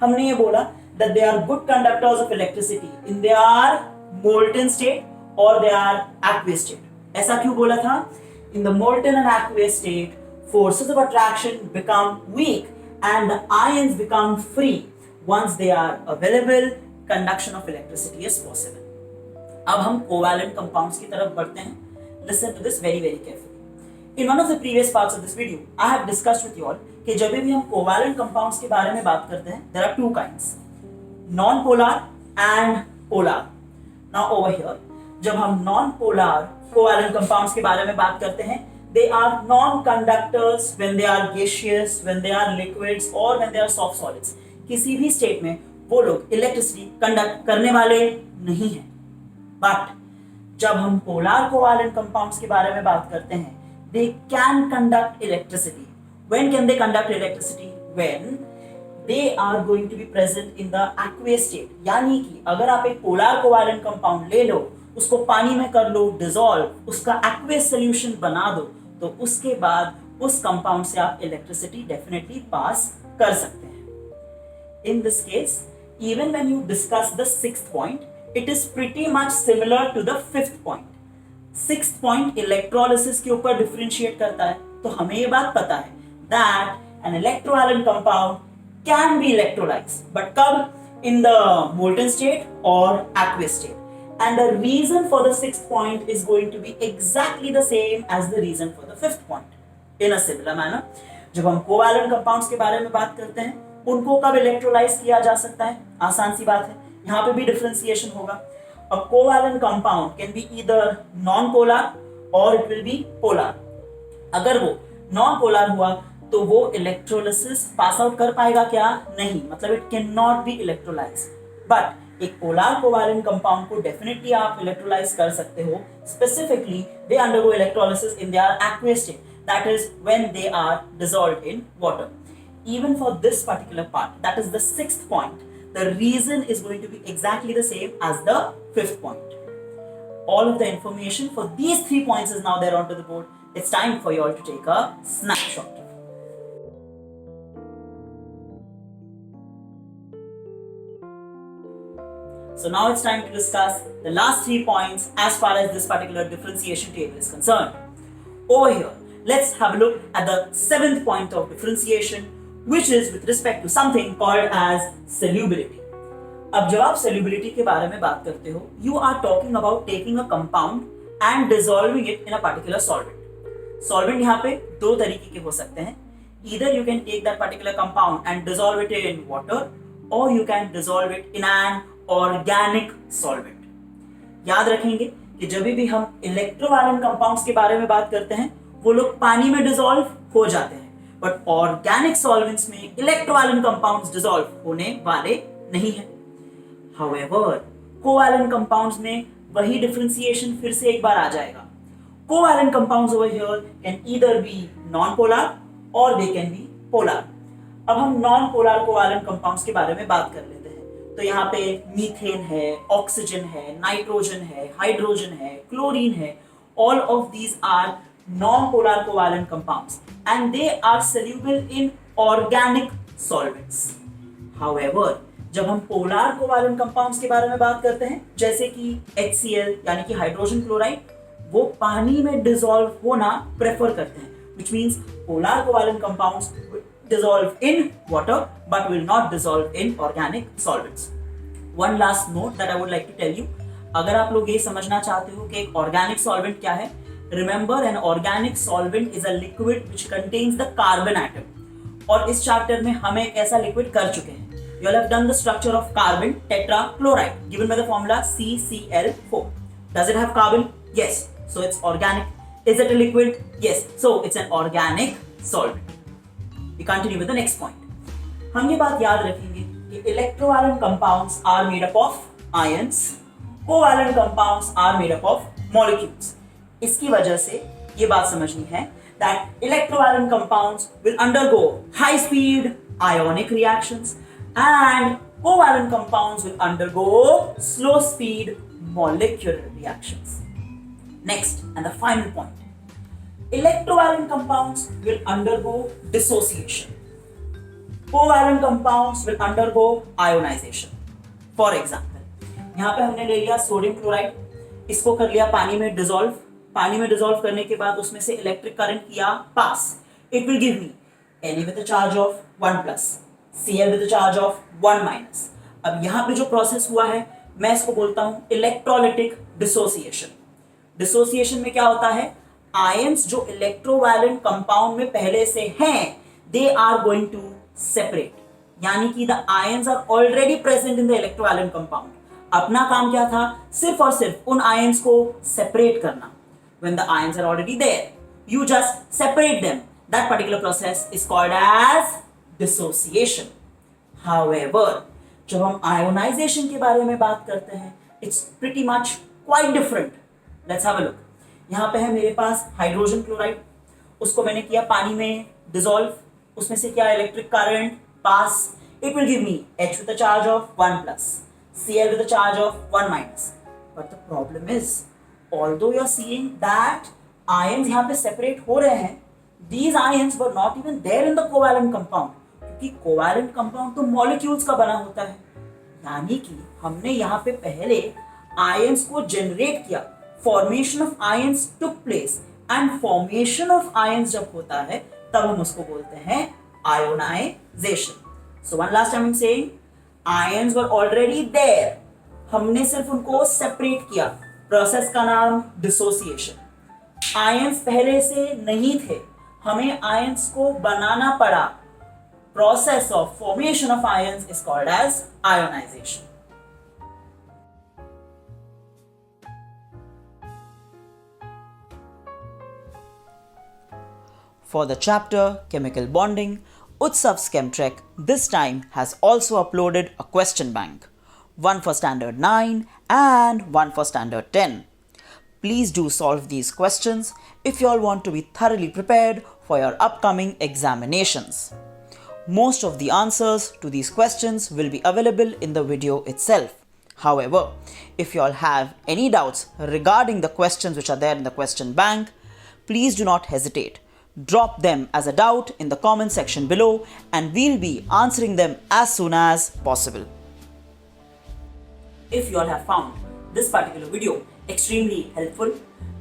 हमने ये बोला that they are good conductors of electricity in their molten state or they are aqueous state. ऐसा क्यों बोला था? In the molten and aqueous state, forces of attraction become weak and the ions become free. Once they are available, conduction of electricity is possible. अब हम covalent compounds की तरफ बढ़ते हैं. Listen to this very very carefully. In one of the previous parts of this video, I have discussed with you all कि जब भी हम covalent compounds के बारे में बात करते हैं, there are two kinds, non-polar and polar. Now over here, जब हम non-polar covalent compounds के बारे में बात करते हैं, they are non-conductors when they are gaseous, when they are liquids or when they are soft solids. किसी भी स्टेट में वो लोग इलेक्ट्रिसिटी कंडक्ट करने वाले नहीं हैं. बट जब हम पोलर कोवैलेंट कंपाउंड्स के बारे में बात करते हैं, they can conduct electricity. When can they conduct electricity? When they are going to be present in the aqueous state. यानी कि अगर आप एक पोलर कोवैलेंट कंपाउंड ले लो, उसको पानी में कर लो डिसॉल्व, उसका एक्वेस सॉल्यूशन बना दो, तो उसके बाद उस कंपाउंड से आप इलेक्ट्रिसिटी डेफिनेटली पास कर सकते हैं. In this case, even when you discuss the sixth point, it is pretty much similar to the fifth point. Sixth point electrolysis के ऊपर differentiate करता है, तो हमें ये बात पता है that an electrovalent compound can be electrolyzed, but कब? In the molten state or aqueous state. And the reason for the sixth point is going to be exactly the same as the reason for the fifth point. In a similar manner, जब हम covalent compounds के बारे में बात करते हैं, उनको कब इलेक्ट्रोलाइज किया जा सकता है? आसान सी बात है, यहाँ पे भी डिफरेंशिएशन होगा. A covalent compound can be either non polar और इट विल बी पोलर. अगर वो नॉन पोलर हुआ तो वो इलेक्ट्रोलिसिस पास आउट कर पाएगा क्या? नहीं, मतलब it can not be electrolyse. But एक पोलर कोवैलेंट कंपाउंड को डेफिनेटली आप इलेक्ट्रोलाइज कर सकते हो. Specifically they undergo electrolysis in their aqueous state, that is when they are dissolved in water. Even for this particular part, that is the sixth point, the reason is going to be exactly the same as the fifth point. All of the information for these 3 points is now there onto the board. It's time for you all to take a snapshot. So now it's time to discuss the last 3 points as far as this particular differentiation table is concerned. Over here, let's have a look at the 7th point of differentiation, which is with respect to something called as solubility. अब जब आप solubility के बारे में बात करते हो, you are talking about taking a compound and dissolving it in a particular solvent. Solvent यहाँ पे दो तरीके के हो सकते हैं. Either you can take that particular compound and dissolve it in water, or you can dissolve it in an organic solvent. याद रखेंगे कि जब भी हम इलेक्ट्रोवैलेंट कंपाउंड्स के बारे में बात करते हैं वो लोग पानी में डिसॉल्व हो जाते हैं, बट ऑर्गेनिक सॉल्वेंट्स में इलेक्ट्रोवैलेंट कंपाउंड्स डिसॉल्व होने वाले नहीं है. हाउएवर कोवैलेंट कंपाउंड्स में वही डिफरेंशिएशन फिर से एक बार आ जाएगा. Covalent compounds over here can either be non polar और दे कैन बी पोलर. अब हम नॉन पोलर कोवैलेंट कंपाउंड्स के बारे में बात कर लेते हैं. तो यहाँ पे मीथेन है, ऑक्सीजन है, नाइट्रोजन है, हाइड्रोजन है, क्लोरीन है. All of these are non-polar covalent compounds and they are soluble in organic solvents. However, जब हम polar covalent compounds के बारे में बात करते हैं जैसे कि HCl यानी कि हाइड्रोजन क्लोराइड, वो पानी में डिसॉल्व होना प्रेफर करते हैं, which means polar covalent compounds dissolve in water but will not dissolve in organic solvents. One last note that I would like to tell you, अगर आप लोग ये समझना चाहते हो कि एक organic solvent क्या है, remember an organic solvent is a liquid which contains the carbon atom. और इस चैप्टर में हम एक ऐसा लिक्विड कर चुके हैं. You all have done the structure of carbon tetrachloride given by the formula CCl4. Does it have carbon? Yes. So it's organic. Is it a liquid? Yes. So it's an organic solvent. We continue with the next point. हम ये बात याद रखेंगे कि electrovalent compounds are made up of ions. Covalent compounds are made up of molecules. इसकी वजह से ये बात समझनी है that electrovalent compounds will undergo high speed ionic reactions and covalent compounds will undergo slow speed molecular reactions. Next and the final point, electrovalent compounds will undergo dissociation. Covalent compounds will undergo ionization. For example, यहाँ पे हमने ले लिया sodium chloride, इसको कर लिया पानी में डिसॉल्व. पानी में डिसॉल्व करने के बाद उसमें से इलेक्ट्रिक करंट किया pass. It will give me Na with a charge of 1 plus, Cl with a charge of 1 minus. अब यहाँ पे जो प्रोसेस हुआ है मैं इसको बोलता हूँ इलेक्ट्रोलिटिक डिसोसिएशन. डिसोसिएशन में क्या होता है, आयंस जो इलेक्ट्रोवैलेंट कंपाउंड में पहले से हैं they are going to separate, यानी कि the ions are already present in the electrovalent compound. अपना काम क्या था, सिर्फ और सिर्फ उन आयंस को सेपरेट करना. When the ions are already there, you just separate them. That particular process is called as dissociation. However, जब हम ionization के बारे में बात करते हैं, it's pretty much quite different. Let's have a look. यहाँ पे है मेरे पास हाइड्रोजन क्लोराइड, उसको मैंने किया पानी में डिसॉल्व, उसमें से क्या electric current pass. It will give me H with a charge of 1 plus, Cl with a charge of 1 minus. But the problem is, although you are seeing that ions यहाँ पे separate हो रहे हैं, these ions were not even there in the covalent compound, क्योंकि covalent compound तो molecules का बना होता है. यानी कि हमने यहाँ पे पहले ions को generate किया, formation of ions took place, and formation of ions जब होता है तब हम उसको बोलते हैं ionization. So one last time I'm saying, ions were already there, हमने सिर्फ उनको separate किया. प्रोसेस का नाम डिसोसिएशन. आयंस पहले से नहीं थे, हमें आयंस को बनाना पड़ा. Process of formation of ions is called as ionisation. For the chapter Chemical Bonding, Utsav's ChemTrek this time has also uploaded a question bank. One for standard 9 and one for standard 10. Please do solve these questions if you all want to be thoroughly prepared for your upcoming examinations. Most of the answers to these questions will be available in the video itself. However, if you all have any doubts regarding the questions which are there in the question bank, please do not hesitate. Drop them as a doubt in the comment section below and we'll be answering them as soon as possible. If you all have found this particular video extremely helpful,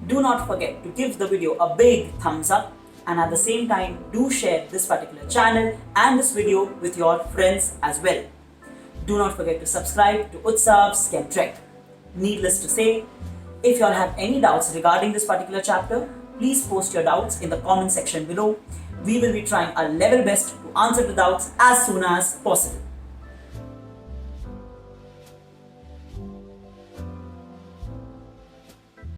do not forget to give the video a big thumbs up, and at the same time do share this particular channel and this video with your friends as well. Do not forget to subscribe to Utsav's ChemTrek. Needless to say, if you all have any doubts regarding this particular chapter, please post your doubts in the comment section below. We will be trying our level best to answer the doubts as soon as possible.